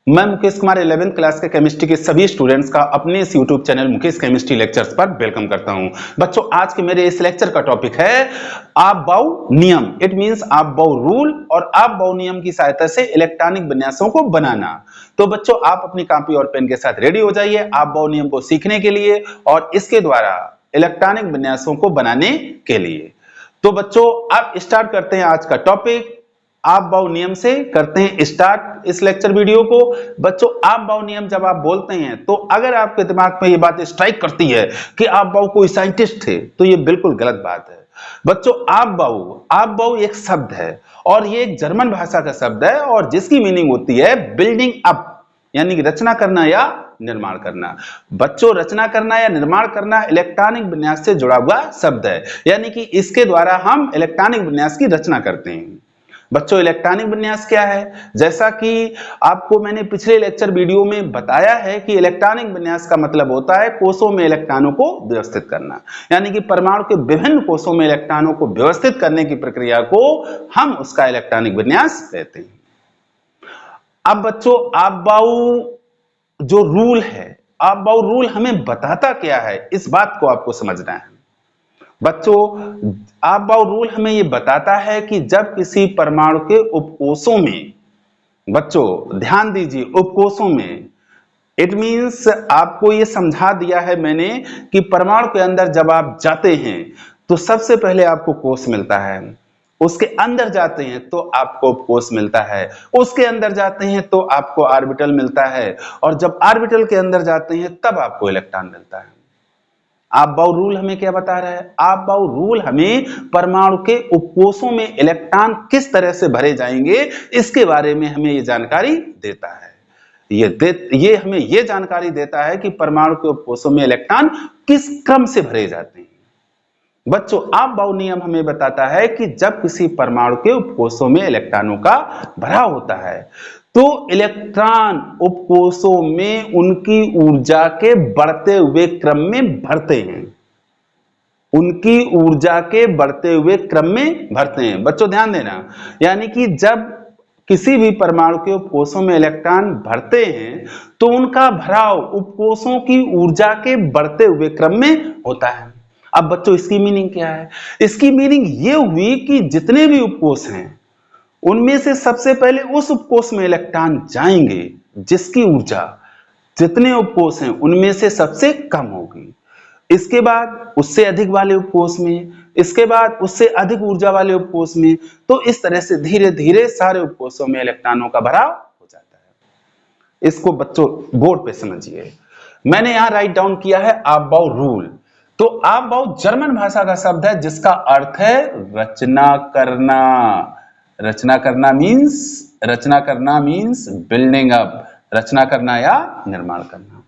मैं Mukesh Kumar 11th class के chemistry के सभी स्टूडेंट्स का अपने इस YouTube channel Mukesh chemistry lectures पर वेलकम करता हूं। बच्चों, आज के मेरे इस लेक्चर का टॉपिक है आप-बाउ नियम। इट मींस आप-बाउ रूल और आप-बाउ नियम की सहायता से इलेक्ट्रॉनिक विन्यासों को बनाना। तो बच्चों, आप अपनी कॉपी और पेन के साथ रेडी हो जाइए आप-बाउ नियम को सीखने के लिए और इसके द्वारा इलेक्ट्रॉनिक विन्यासों को बनाने के लिए। तो बच्चों, अब स्टार्ट करते हैं आज का टॉपिक। आप-बाउ नियम से करते हैं स्टार्ट इस लेक्चर वीडियो को। बच्चों, आप-बाउ नियम जब आप बोलते हैं तो अगर आपके दिमाग में ये बात स्ट्राइक करती है कि आप-बाउ कोई साइंटिस्ट थे, तो ये बिल्कुल गलत बात है। बच्चों, आप-बाउ एक शब्द है और ये एक जर्मन भाषा का शब्द है और जिसकी मीनिंग होती है बिल्डिंग अप, यानी कि रचना करना या निर्माण करना। बच्चों, रचना करना या निर्माण करना इलेक्ट्रॉनिक विन्यास से जुड़ा हुआ शब्द है, यानी कि इसके द्वारा हम इलेक्ट्रॉनिक विन्यास की रचना करते हैं। बच्चों, इलेक्ट्रॉनिक विन्यास क्या है? जैसा कि आपको मैंने पिछले लेक्चर वीडियो में बताया है कि इलेक्ट्रॉनिक विन्यास का मतलब होता है कोषों में इलेक्ट्रॉनों को व्यवस्थित करना, यानी कि परमाणु के विभिन्न कोषों में इलेक्ट्रॉनों को व्यवस्थित करने की प्रक्रिया को हम उसका इलेक्ट्रॉनिक विन्यास कहते हैं। अब बच्चों, आप-बाउ जो रूल है, आप-बाउ रूल हमें बताता क्या है, इस बात को आपको समझना है। बच्चों, आप-बाउ रूल हमें यह बताता है कि जब किसी परमाणु के उपकोषों में, बच्चों ध्यान दीजिए, उपकोषों में, इट मींस आपको यह समझा दिया है मैंने कि परमाणु के अंदर जब आप जाते हैं तो सबसे पहले आपको कोष मिलता है, उसके अंदर जाते हैं तो आपको उपकोष मिलता है, उसके अंदर जाते हैं तो आपको ऑर्बिटल मिलता है और जब ऑर्बिटल के अंदर जाते हैं तब आपको इलेक्ट्रॉन मिलता है। आप-बाउ रूल हमें क्या बता रहा है? आप-बाउ रूल हमें परमाणु के उपकोषों में इलेक्ट्रॉन किस तरह से भरे जाएंगे इसके बारे में हमें ये जानकारी देता है। ये हमें ये जानकारी देता है कि परमाणु के उपकोषों में इलेक्ट्रॉन किस क्रम से भरे जाते हैं। बच्चों, आप-बाउ नियम हमें बताता है कि जब किसी परमाणु के उपकोषों में इलेक्ट्रॉनों का भराव होता है तो इलेक्ट्रॉन उपकोषों में उनकी ऊर्जा के बढ़ते हुए क्रम में भरते हैं, उनकी ऊर्जा के बढ़ते हुए क्रम में भरते हैं। बच्चों ध्यान देना, यानी कि जब किसी भी परमाणु के उपकोषों में इलेक्ट्रॉन भरते हैं तो उनका भराव उपकोषों की ऊर्जा के बढ़ते हुए क्रम में होता है। अब बच्चों, इसकी मीनिंग क्या है? इसकी मीनिंग ये हुई कि जितने भी उपकोष हैं उनमें से सबसे पहले उस उपकोष में इलेक्ट्रॉन जाएंगे जिसकी ऊर्जा, जितने उपकोष हैं उनमें से सबसे कम होगी, इसके बाद उससे अधिक वाले उपकोष में, इसके बाद उससे अधिक ऊर्जा वाले उपकोष में, तो इस तरह से धीरे धीरे सारे उपकोषों में इलेक्ट्रॉनों का भराव हो जाता है। इसको बच्चों बोर्ड पे समझिए। मैंने यहां राइट डाउन किया है आप-बाउ रूल। तो आप-बाउ जर्मन भाषा का शब्द है जिसका अर्थ है रचना करना। रचना करना मीन्स बिल्डिंग अप, रचना करना या निर्माण करना।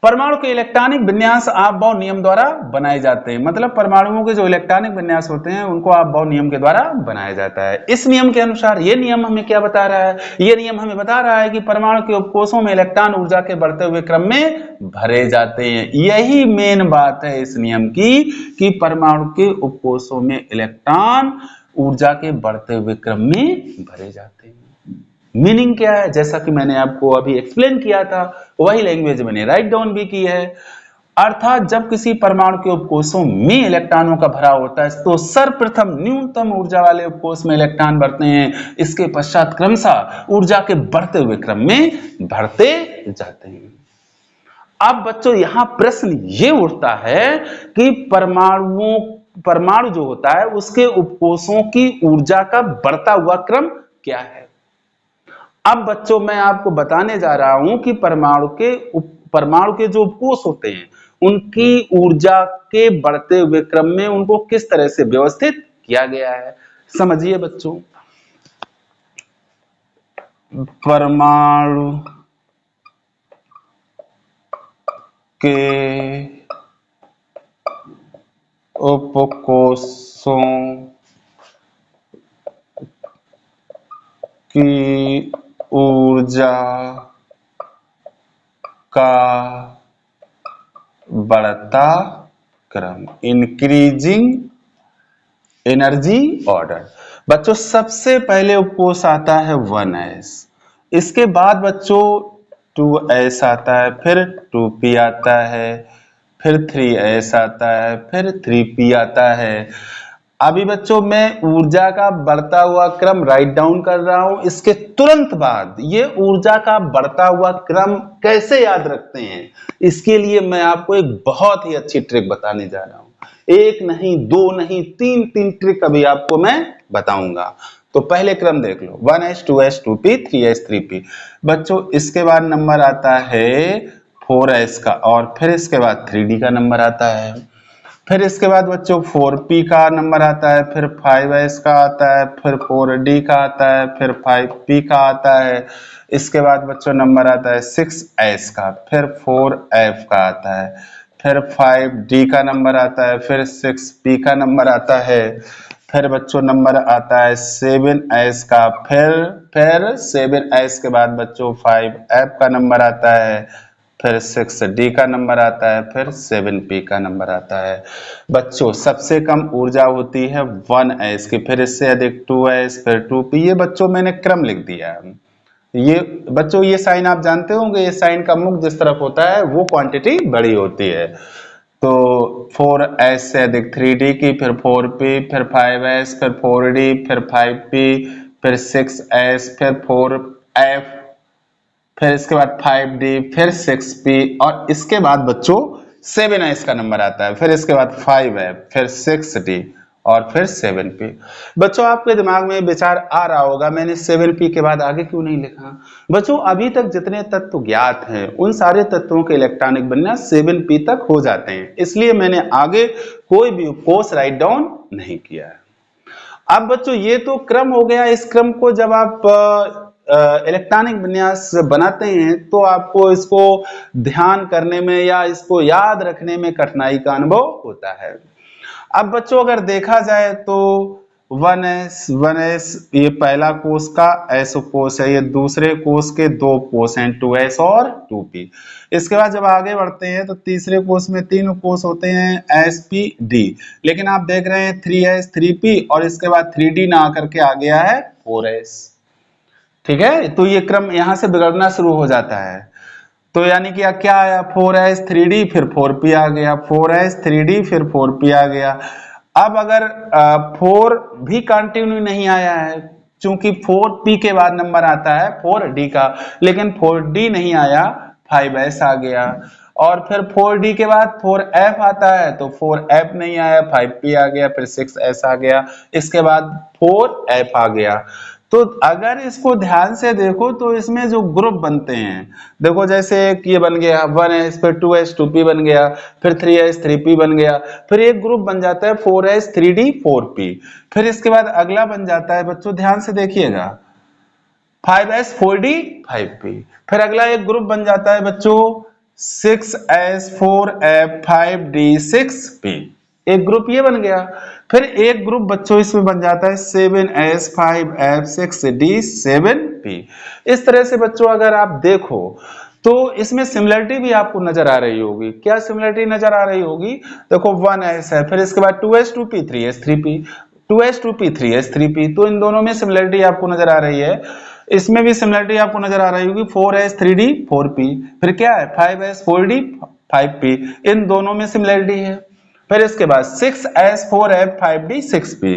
परमाणु के इलेक्ट्रॉनिक विन्यास आप-बाउ नियम द्वारा बनाए जाते हैं, मतलब परमाणुओं के जो इलेक्ट्रॉनिक विन्यास होते हैं उनको आप-बाउ नियम के द्वारा बनाया जाता है। इस नियम के अनुसार ये नियम हमें क्या बता रहा है? ये नियम हमें बता रहा है कि परमाणु के उपकोषों में इलेक्ट्रॉन ऊर्जा के बढ़ते हुए क्रम में भरे जाते हैं। यही मेन बात है इस नियम की कि परमाणु के उपकोषों में इलेक्ट्रॉन ऊर्जा के बढ़ते हुए क्रम में भरे जाते हैं। मीनिंग क्या है? जैसा कि मैंने आपको अभी एक्सप्लेन किया था वही लैंग्वेज मैंने राइट डाउन भी की है। अर्थात जब किसी परमाणु के उपकोषों में इलेक्ट्रॉनों का भराव होता है तो सर्वप्रथम न्यूनतम ऊर्जा वाले उपकोष में इलेक्ट्रॉन भरते हैं, इसके पश्चात क्रमशः ऊर्जा के बढ़ते हुए क्रम में भरते जाते हैं। अब बच्चों, यहां प्रश्न ये उठता है कि परमाणु जो होता है उसके उपकोषों की ऊर्जा का बढ़ता हुआ क्रम क्या है? अब बच्चों, मैं आपको बताने जा रहा हूं कि परमाणु के जो उपकोष होते हैं उनकी ऊर्जा के बढ़ते हुए क्रम में उनको किस तरह से व्यवस्थित किया गया है। समझिए बच्चों, परमाणु के उपकोषों की ऊर्जा का बढ़ता क्रम, इंक्रीजिंग एनर्जी ऑर्डर। बच्चों, सबसे पहले उपकोष आता है 1s इसके बाद बच्चों 2s आता है, फिर 2p आता है, फिर 3s आता है, फिर 3p आता है। अभी बच्चों मैं ऊर्जा का बढ़ता हुआ क्रम राइट डाउन कर रहा हूं। इसके तुरंत बाद ये ऊर्जा का बढ़ता हुआ क्रम कैसे याद रखते हैं, इसके लिए मैं आपको एक बहुत ही अच्छी ट्रिक बताने जा रहा हूं। एक नहीं, दो नहीं, तीन ट्रिक अभी आपको मैं बताऊंगा। तो पहले क्रम देख लो, 1s 2s 2p 3s 3p। बच्चों इसके बाद नंबर आता है 4s का, और फिर इसके बाद 3d का नंबर आता है, फिर इसके बाद बच्चों 4p का नंबर आता है, फिर 5s का आता है, फिर 4d का आता है, फिर 5p का आता है। इसके बाद बच्चों नंबर आता है 6s का, फिर 4f का आता है, फिर 5d का नंबर आता है, फिर 6p का नंबर आता है, फिर बच्चों नंबर आता है 7s का, फिर 7s के बाद बच्चों 5f का नंबर आता है, फिर 6d का नंबर आता है, फिर 7p का नंबर आता है। बच्चों सबसे कम ऊर्जा होती है 1s की, फिर इससे अधिक 2s, फिर 2p। ये बच्चों मैंने क्रम लिख दिया है। ये बच्चों ये साइन आप जानते होंगे, ये साइन का मुख जिस तरफ होता है वो क्वांटिटी बड़ी होती है। तो 4s से अधिक 3d की, फिर 4p, फिर 5s, फिर 4d, फिर 5p, फिर 6s, फिर 4f, फिर इसके बाद 5d, फिर 6p, और इसके बाद बच्चों 7s का नंबर आता है, फिर इसके बाद 5f, फिर 6d, और फिर 7p। बच्चों आपके दिमाग में विचार आ रहा होगा मैंने 7p के बाद आगे क्यों नहीं लिखा। बच्चों अभी तक जितने तत्व ज्ञात हैं उन सारे तत्वों के इलेक्ट्रॉनिक विन्यास 7p तक हो जाते हैं, इसलिए मैंने आगे कोई भी उपकोष राइट डाउन नहीं किया है। अब बच्चों ये तो क्रम हो गया। इस क्रम को जब आप इलेक्ट्रॉनिक विन्यास बनाते हैं तो आपको इसको ध्यान करने में या इसको याद रखने में कठिनाई का अनुभव होता है। अब बच्चों अगर देखा जाए तो 1s ये पहला कोष का s कोष है, ये दूसरे कोष के दो कोष हैं 2s और 2p। इसके बाद जब आगे बढ़ते हैं तो तीसरे कोष में तीन कोष होते हैं spd, लेकिन आप देख रहे हैं 3s 3p और इसके बाद 3d ना आकर के आ गया है 4s। ठीक है, तो ये क्रम यहां से बिगड़ना शुरू हो जाता है। तो यानी कि क्या आया 4s 3d, फिर 4p आ गया, 4s 3d, फिर 4p आ गया। अब अगर 4 भी कंटिन्यू नहीं आया है, चूंकि 4p के बाद नंबर आता है 4d का, लेकिन 4d नहीं आया, 5s आ गया, और फिर 4d के बाद 4f आता है तो 4f नहीं आया, 5p आ गया, फिर 6s आ गया, इसके बाद 4f आ गया। तो अगर इसको ध्यान से देखो तो इसमें जो ग्रुप बनते हैं, देखो जैसे एक ये बन गया 1s, फिर 2s 2p बन गया, फिर 3s 3p बन गया, फिर एक ग्रुप बन जाता है 4s 3d 4p, फिर इसके बाद अगला बन जाता है बच्चों ध्यान से देखिएगा 5s 4d 5p, फिर अगला एक ग्रुप बन जाता है बच्चों 6s 4f 5d 6p, एक ग्रुप ये बन गया। फिर एक ग्रुप बच्चों इसमें बन जाता है 7s 5f 6d 7p। इस तरह से बच्चों अगर आप देखो तो इसमें सिमिलरिटी भी आपको नजर आ रही होगी। क्या सिमिलरिटी नजर आ रही होगी, देखो 1s है, फिर इसके बाद 2s 2p 3s 3p, 2s 2p 3s 3p, तो इन दोनों में सिमिलरिटी आपको नजर आ रही है। इसमें भी सिमिलरिटी आपको नजर आ रही होगी 4s 3d 4p, फिर क्या है 5s 4d 5p, इन दोनों में सिमिलरिटी है। फिर इसके बाद 6s 4f 5d 6p,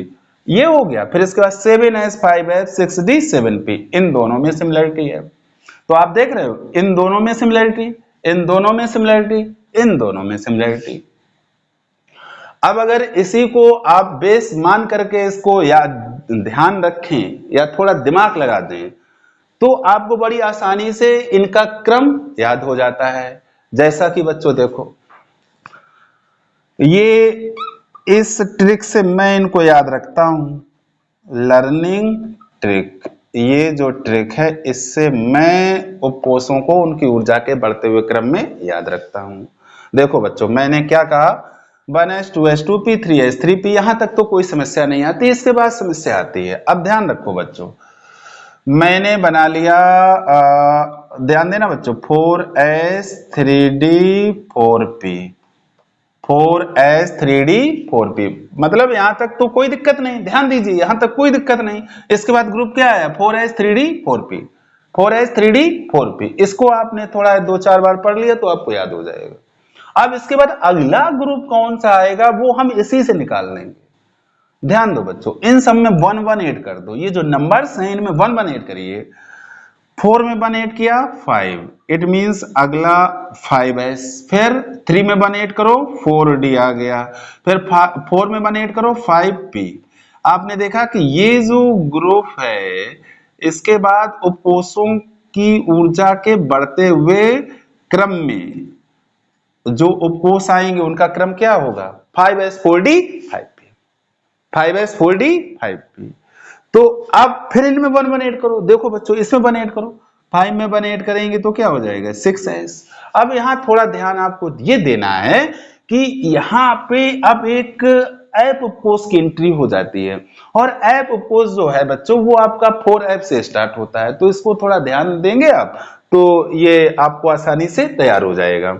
ये हो गया। फिर इसके बाद 7s 5f 6d 7p, इन दोनों में सिमिलरिटी है। तो आप देख रहे हो इन दोनों में सिमिलरिटी, इन दोनों में सिमिलरिटी, इन दोनों में सिमिलरिटी। अब अगर इसी को आप बेस मान करके इसको या ध्यान रखें या थोड़ा दिमाग लगा दें तो आपको बड़ी आसानी से इनका क्रम याद हो जाता है। जैसा कि बच्चों देखो ये इस ट्रिक से मैं इनको याद रखता हूं, लर्निंग ट्रिक। ये जो ट्रिक है इससे मैं उपकोषों को उनकी ऊर्जा के बढ़ते हुए क्रम में याद रखता हूं। देखो बच्चों मैंने क्या कहा 1s 2s 2p 3s 3p, यहां तक तो कोई समस्या नहीं आती, इसके बाद समस्या आती है। अब ध्यान रखो बच्चों, मैंने बना लिया ध्यान देना बच्चों 4s 3d 4p, 4s 3d 4p, मतलब यहां तक तो कोई दिक्कत नहीं, ध्यान दीजिए यहां तक कोई दिक्कत नहीं। इसके बाद ग्रुप क्या है 4s 3d 4p, 4H 3D 4P। इसको आपने थोड़ा 2-4 बार पढ़ लिया तो आपको याद हो जाएगा। अब इसके बाद अगला ग्रुप कौन सा आएगा वो हम इसी से निकाल लेंगे। ध्यान दो बच्चों, इन सब में 1 1 ऐड कर दो। ये जो नंबर्स हैं इनमें 1 1 ऐड करिए। 4 में 1 ऐड किया 5, इट मींस अगला 5S। फिर 3 में 1 ऐड करो 4D आ गया। फिर 4 में 1 ऐड करो 5P। आपने देखा कि ये जो ग्रुप है इसके बाद उपकोषों की ऊर्जा के बढ़ते हुए क्रम में जो उपकोष आएंगे उनका क्रम क्या होगा? 5S 4D 5P, 5S 4D 5P। तो अब फिर इनमें 1 1 ऐड करो। देखो बच्चों, इसमें 1 ऐड करो, 5 में 1 ऐड करेंगे तो क्या हो जाएगा? 6S। अब यहां थोड़ा ध्यान आपको ये देना है कि यहां पे अब एक ऐप उपकोष की एंट्री हो जाती है, और ऐप उपकोष जो है बच्चों वो आपका 4F से स्टार्ट होता है। तो इसको थोड़ा ध्यान देंगे आप तो ये आपको आसानी से तैयार हो जाएगा।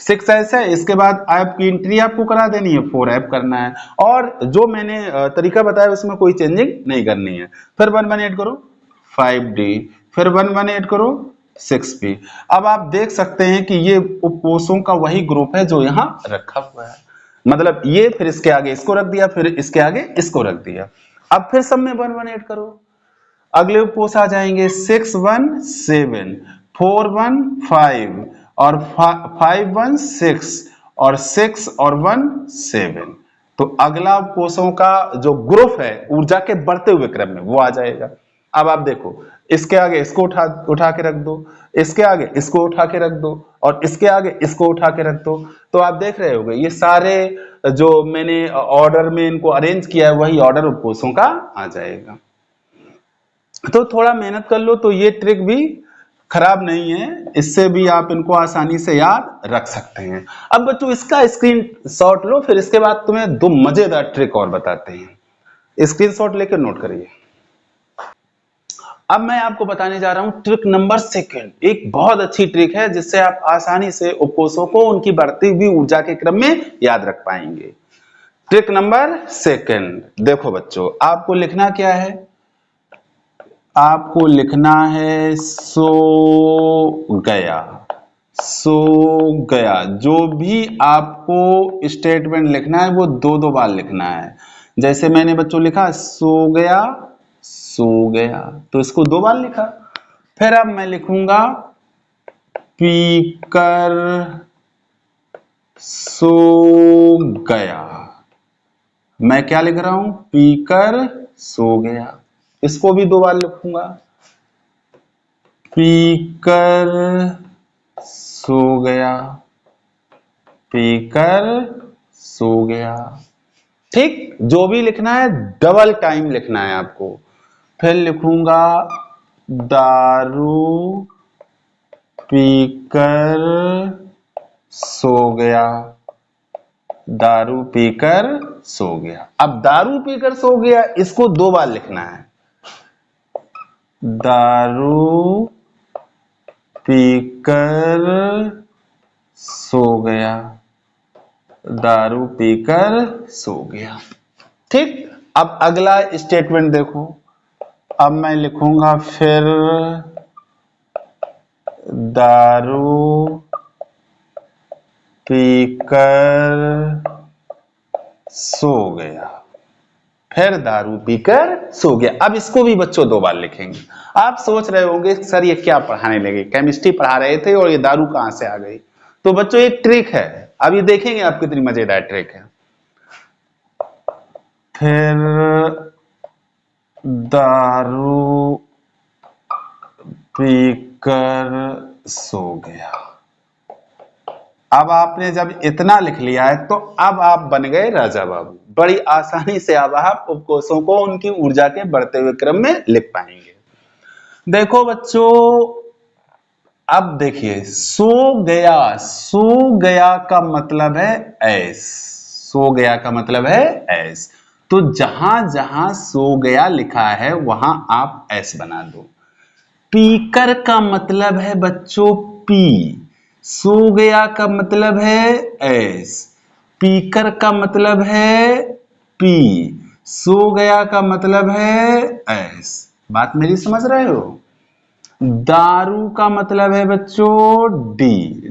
6S है, इसके बाद ऐप की एंट्री आपको करा देनी है, 4F करना है, और जो मैंने तरीका बताया उसमें कोई चेंजिंग नहीं करनी है। फिर 1 1 ऐड करो 5D, फिर 1 1 ऐड करो 6P। अब आप देख सकते हैं कि ये उपकोषों का वही ग्रुप है जो यहाँ रखा हुआ है। मतलब ये फिर इसके आगे इसको रख दिया, फिर इसके आगे इसको रख दिया। अब फिर सब में 1 1 ऐड करो। अगले उपकोष आ जाएंगे 6 1 7, 4 1 5 और 5 1 6 और 6 और 1 7। तो अगला उपकोषों का जो ग्रुप है ऊर्जा के बढ़ते हुए क्रम में वो आ जाएगा। अब आप देखो, इसके आगे इसको उठा के रख दो, इसके आगे इसको उठा के रख दो, और इसके आगे इसको उठा के रख दो। तो आप देख रहे होंगे ये सारे जो मैंने ऑर्डर में इनको अरेंज किया है वही ऑर्डर उपकोषों का आ जाएगा। तो थोड़ा मेहनत कर लो तो ये ट्रिक भी खराब नहीं है, इससे भी आप इनको आसानी से याद रख सकते हैं। अब बच्चों इसका स्क्रीनशॉट लो, फिर इसके बाद तुम्हें 2 मजेदार ट्रिक और बताते हैं। स्क्रीनशॉट लेकर नोट करिए। अब मैं आपको बताने जा रहा हूं ट्रिक नंबर 2। एक बहुत अच्छी ट्रिक है जिससे आप आसानी से उपकोषों को उनकी बढ़ती हुई ऊर्जा के क्रम में याद रख पाएंगे। ट्रिक नंबर 2, देखो बच्चों, आपको लिखना क्या है? आपको लिखना है सो गया, सो गया। जो भी आपको स्टेटमेंट लिखना है वो 2-2 बार लिखना है। जैसे मैंने बच्चों लिखा सो गया, सो गया, तो इसको 2 बार लिखा। फिर अब मैं लिखूंगा पीकर सो गया। मैं क्या लिख रहा हूं? पीकर सो गया। इसको भी 2 बार लिखूंगा, पीकर सो गया, पीकर सो गया। ठीक, जो भी लिखना है डबल टाइम लिखना है आपको। फिर लिखूंगा दारू पीकर सो गया, दारू पीकर सो गया। अब दारू पीकर सो गया इसको 2 बार लिखना है, दारू पीकर सो गया, दारू पीकर सो गया। ठीक, अब अगला स्टेटमेंट देखो। अब मैं लिखूंगा फिर दारू पीकर सो गया, फिर दारू पीकर सो गया। अब इसको भी बच्चों 2 बार लिखेंगे। आप सोच रहे होंगे सर ये क्या पढ़ाने लगे, केमिस्ट्री पढ़ा रहे थे और ये दारू कहां से आ गई? तो बच्चों एक ट्रिक है, अब ये देखेंगे आप कितनी मजेदार ट्रिक है। फिर दारू पीकर सो गया। अब आपने जब इतना लिख लिया है तो अब आप बन गए राजा बाबू। बड़ी आसानी से अब आप उपकोषों को उनकी ऊर्जा के बढ़ते हुए क्रम में लिख पाएंगे। देखो बच्चों, अब देखिए सो गया, सो गया का मतलब है एस, सो गया का मतलब है एस। तो जहां जहां सो गया लिखा है वहां आप एस बना दो। पीकर का मतलब है बच्चों पी, सो गया का मतलब है एस, पीकर का मतलब है पी, सो गया का मतलब है एस। बात मेरी समझ रहे हो? दारू का मतलब है बच्चों डी,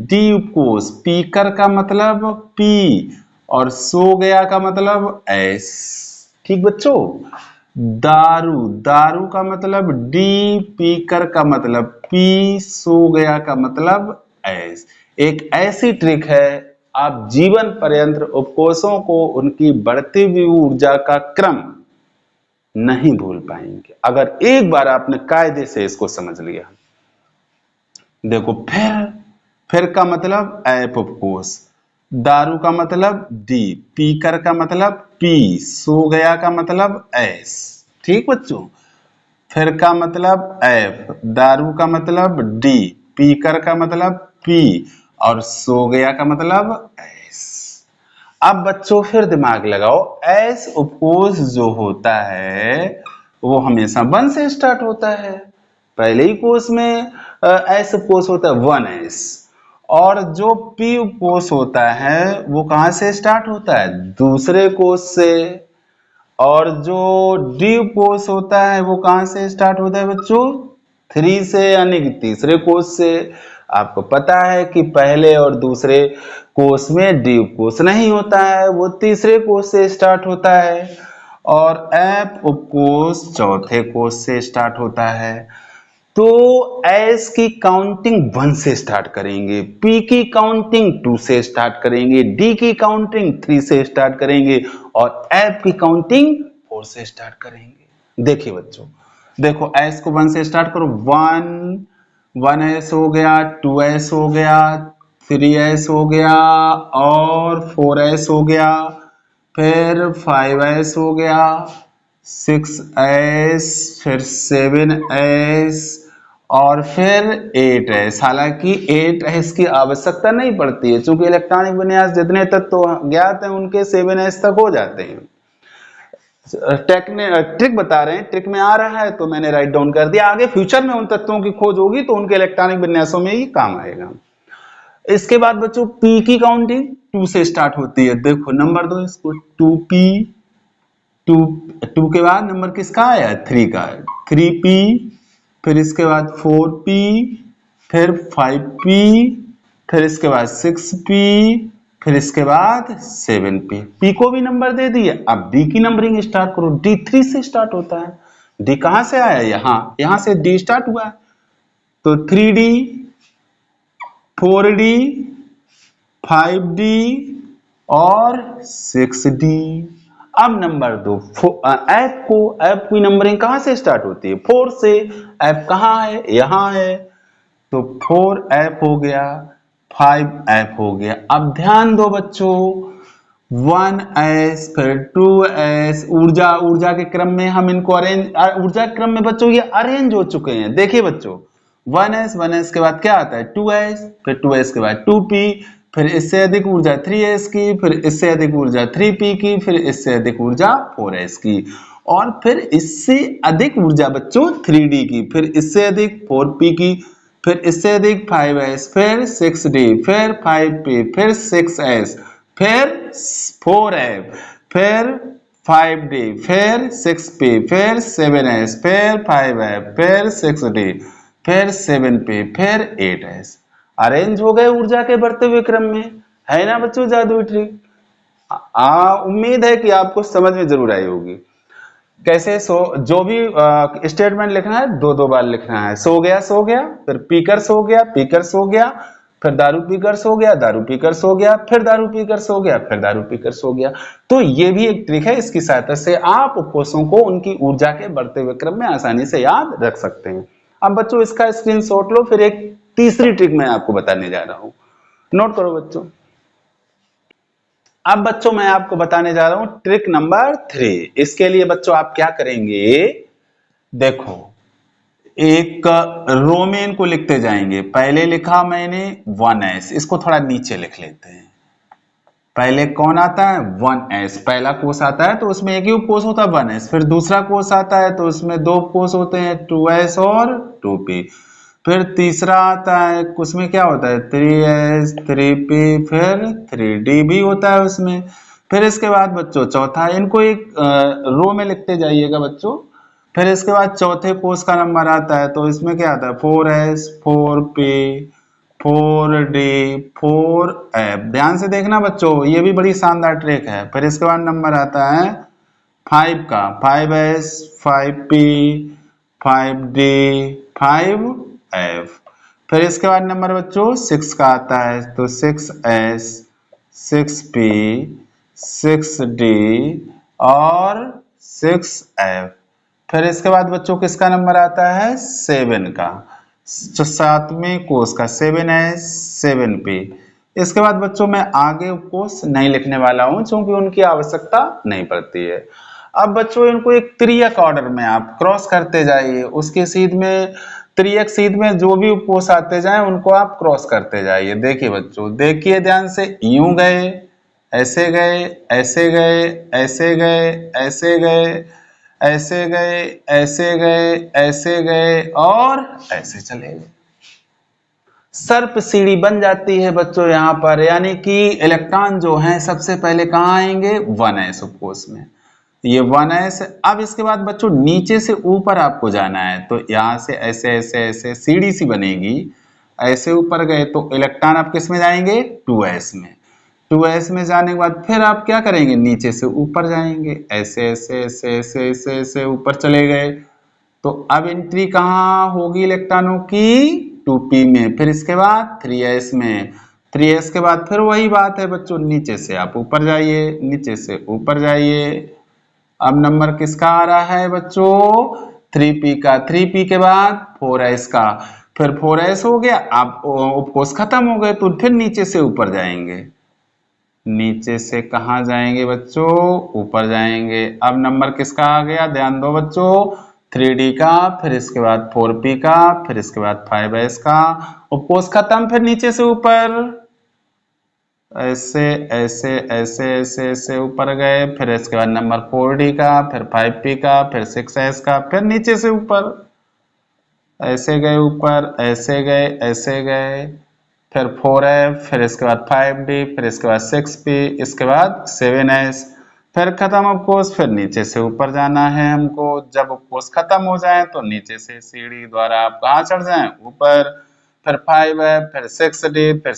डी उपकोष। पीकर का मतलब पी, और सो गया का मतलब एस। ठीक बच्चों, दारू, दारू का मतलब डी, पीकर का मतलब पी, सो गया का मतलब एस। एक ऐसी ट्रिक है, आप जीवन पर्यंत उपकोषों को उनकी बढ़ती हुई ऊर्जा का क्रम नहीं भूल पाएंगे अगर एक बार आपने कायदे से इसको समझ लिया। देखो, फिर का मतलब ऐप उपकोष, दारू का मतलब डी, पीकर का मतलब पी, सो गया का मतलब एस। ठीक बच्चों, फिर का मतलब एफ, दारू का मतलब डी, पीकर का मतलब पी, और सो गया का मतलब एस। अब बच्चों फिर दिमाग लगाओ, एस उपकोष जो होता है वो हमेशा 1 से स्टार्ट होता है। पहले ही कोष में एस उपकोष होता है 1s, और जो पी उपकोष होता है वो कहां से स्टार्ट होता है? दूसरे कोष से। और जो डी उपकोष होता है वो कहां से स्टार्ट होता है बच्चों? 3 से, यानी कि तीसरे कोष से। आपको पता है कि पहले और दूसरे कोष में डी उपकोष नहीं होता है, वो तीसरे कोष से स्टार्ट होता है। और एफ उपकोष चौथे कोष से स्टार्ट होता है। तो एस की काउंटिंग 1 से स्टार्ट करेंगे, पी की काउंटिंग 2 से स्टार्ट करेंगे, डी की काउंटिंग 3 से स्टार्ट करेंगे, और एफ की काउंटिंग 4 से स्टार्ट करेंगे। देखिए बच्चों, देखो एस को 1 से स्टार्ट करो, 1 हो गया, 2s हो गया, 3s हो गया, और 4s हो गया, फिर 5s हो गया, 6s, फिर 7s, और फिर 8s। हालांकि 8s की आवश्यकता नहीं पड़ती है, क्योंकि इलेक्ट्रॉनिक विन्यास जितने तत्व ज्ञात हैं उनके 7s तक हो जाते हैं। ट्रिक बता रहे हैं, ट्रिक में आ रहा है तो मैंने राइट डाउन कर दिया। आगे फ्यूचर में उन तत्वों की खोज होगी तो उनके इलेक्ट्रॉनिक विन्यासों में ही काम आएगा। इसके बाद बच्चों पी की काउंटिंग 2 से स्टार्ट होती है। देखो नंबर दो इसको, 2p, 2 के बाद नंबर किसका आया? 3 का, 3p, फिर इसके बाद 4p, फिर 5p, फिर इसके बाद 6p, फिर इसके बाद 7p। p को भी नंबर दे दिए। अब d की नंबरिंग स्टार्ट करो, d 3 से स्टार्ट होता है। d कहां से आया? यहां से d स्टार्ट हुआ है, तो 3d, 4d, 5d और 6d। अब नंबर दो, एफ की नंबरिंग कहां से स्टार्ट होती है? 4 से। एफ कहां है? यहां है, तो 4f हो गया, 5f हो गया। अब ध्यान दो बच्चों, 1s, फिर 2s, ऊर्जा के क्रम में हम इनको ऊर्जा के क्रम में बच्चों ये अरेंज हो चुके हैं। देखिए बच्चों, 1s के बाद क्या आता है? 2s, फिर 2s के बाद 2p, फिर इससे अधिक ऊर्जा 3s की, फिर इससे अधिक ऊर्जा 3p की, फिर इससे अधिक ऊर्जा 4s की, और फिर इससे अधिक ऊर्जा बच्चों 3d की, फिर इससे अधिक 4p की, फिर इससे अधिक 5s, फिर 6d, फिर 5p, फिर 6s, फिर 4f, फिर 5d, फिर 6p, फिर 7s, फिर 5f, फिर 6d, फिर 7p, फिर 8s। अरेंज हो गए ऊर्जा के बढ़ते हुए क्रम में। है ना बच्चों जादुई ट्रिक? उम्मीद है कि आपको समझ में जरूर आई होगी। कैसे? जो भी स्टेटमेंट लिखना है 2-2 बार लिखना है। सो गया, फिर पीकर सो गया, फिर दारू पीकर सो गया, दारू पीकर सो गया, फिर दारू पीकर सो गया, फिर दारू पीकर सो गया। तो ये भी एक ट्रिक है, इसकी सहायता से आप उपकोषों को उनकी ऊर्जा के बढ़ते हुए क्रम में आसानी से याद रख सकते हैं। अब बच्चों इसका स्क्रीनशॉट लो, फिर एक तीसरी ट्रिक मैं आपको बताने जा रहा हूं। नोट करो बच्चों। अब बच्चों मैं आपको बताने जा रहा हूं ट्रिक नंबर 3। इसके लिए बच्चों आप क्या करेंगे? देखो, एक रो में इनको लिखते जाएंगे। पहले लिखा मैंने 1s, इसको थोड़ा नीचे लिख लेते हैं। पहले कौन आता है? 1s, पहला कोष आता है तो उसमें एक ही कोष होता है 1s। फिर दूसरा कोष आता है तो उसमें 2 कोष होते हैं 2s और 2p। फिर तीसरा आता है, उसमें क्या होता है? 3s, 3p, फिर 3d भी होता है उसमें। फिर इसके बाद बच्चों चौथा, इनको एक रो में लिखते जाइएगा बच्चों। फिर इसके बाद चौथे कोष का नंबर आता है, तो इसमें क्या आता है 4s 4p 4d 4f। ध्यान से देखना बच्चों, ये भी बड़ी शानदार ट्रिक है। फिर इसके बाद नंबर आता है 5 का, 5s 5p 5d 5f। फिर इसके बाद नंबर बच्चों 6 का आता है, तो 6s 6p 6d और 6f। फिर इसके बाद बच्चों किसका नंबर आता है 7 का, जो सातवें कोष का 7s 7p। इसके बाद बच्चों मैं आगे कोष नहीं लिखने वाला हूं क्योंकि उनकी आवश्यकता नहीं पड़ती है। अब बच्चों इनको एक त्रियक ऑर्डर में आप क्रॉस करते जाइए, उसके सीध में त्रियक सीध में जो भी उपकोष आते जाएं उनको आप क्रॉस करते जाइए। देखिए बच्चों, देखिए ध्यान से, यूं गए, ऐसे गए, ऐसे गए, ऐसे गए, ऐसे गए, ऐसे गए, ऐसे गए, ऐसे गए और ऐसे चले गए। सर्प सीढ़ी बन जाती है बच्चों यहाँ पर, यानी कि इलेक्ट्रॉन जो हैं सबसे पहले कहाँ आएंगे 1s उपकोष में, ये 1s। अब इसके बाद बच्चों नीचे से ऊपर आपको जाना है, तो यहाँ से ऐसे ऐसे ऐसे सीढ़ी सी बनेगी, ऐसे ऊपर गए तो इलेक्ट्रॉन आप किस में जाएंगे 2s में। 2s में जाने के बाद फिर आप क्या करेंगे, नीचे से ऊपर जाएंगे, ऐसे ऐसे ऐसे ऐसे ऐसे ऐसे ऊपर चले गए। तो अब एंट्री कहाँ होगी इलेक्ट्रॉनों की 2p में। फिर इसके बाद 3s में, 3s के बाद फिर वही बात है बच्चों, नीचे से आप ऊपर जाइए, नीचे से ऊपर जाइए। अब नंबर किसका आ रहा है बच्चों 3p का, 3p के बाद 4s का, फिर 4s हो गया। अब उपकोष खत्म हो गए तो फिर नीचे से ऊपर जाएंगे, नीचे से कहाँ जाएंगे बच्चों ऊपर जाएंगे। अब नंबर किसका आ गया, ध्यान दो बच्चों 3d का, फिर इसके बाद 4p का, फिर इसके बाद 5s का, उपकोष खत्म, फिर नीचे से ऊपर ऐसे ऐसे ऐसे ऐसे ऐसे ऊपर गए। फिर इसके बाद नंबर 4d का, फिर 5p का, फिर 6s का, फिर नीचे से ऊपर ऐसे गए, ऊपर ऐसे गए, ऐसे गए, फिर 4f, फिर इसके बाद 5d, फिर इसके बाद 6p, इसके बाद 7s, फिर खत्म उपकोष। फिर नीचे से ऊपर जाना है हमको। जब उपकोष खत्म हो जाए तो नीचे से सीढ़ी द्वारा आप कहाँ चढ़ जाएं ऊपर, फिर 5f, फिर 6d, फिर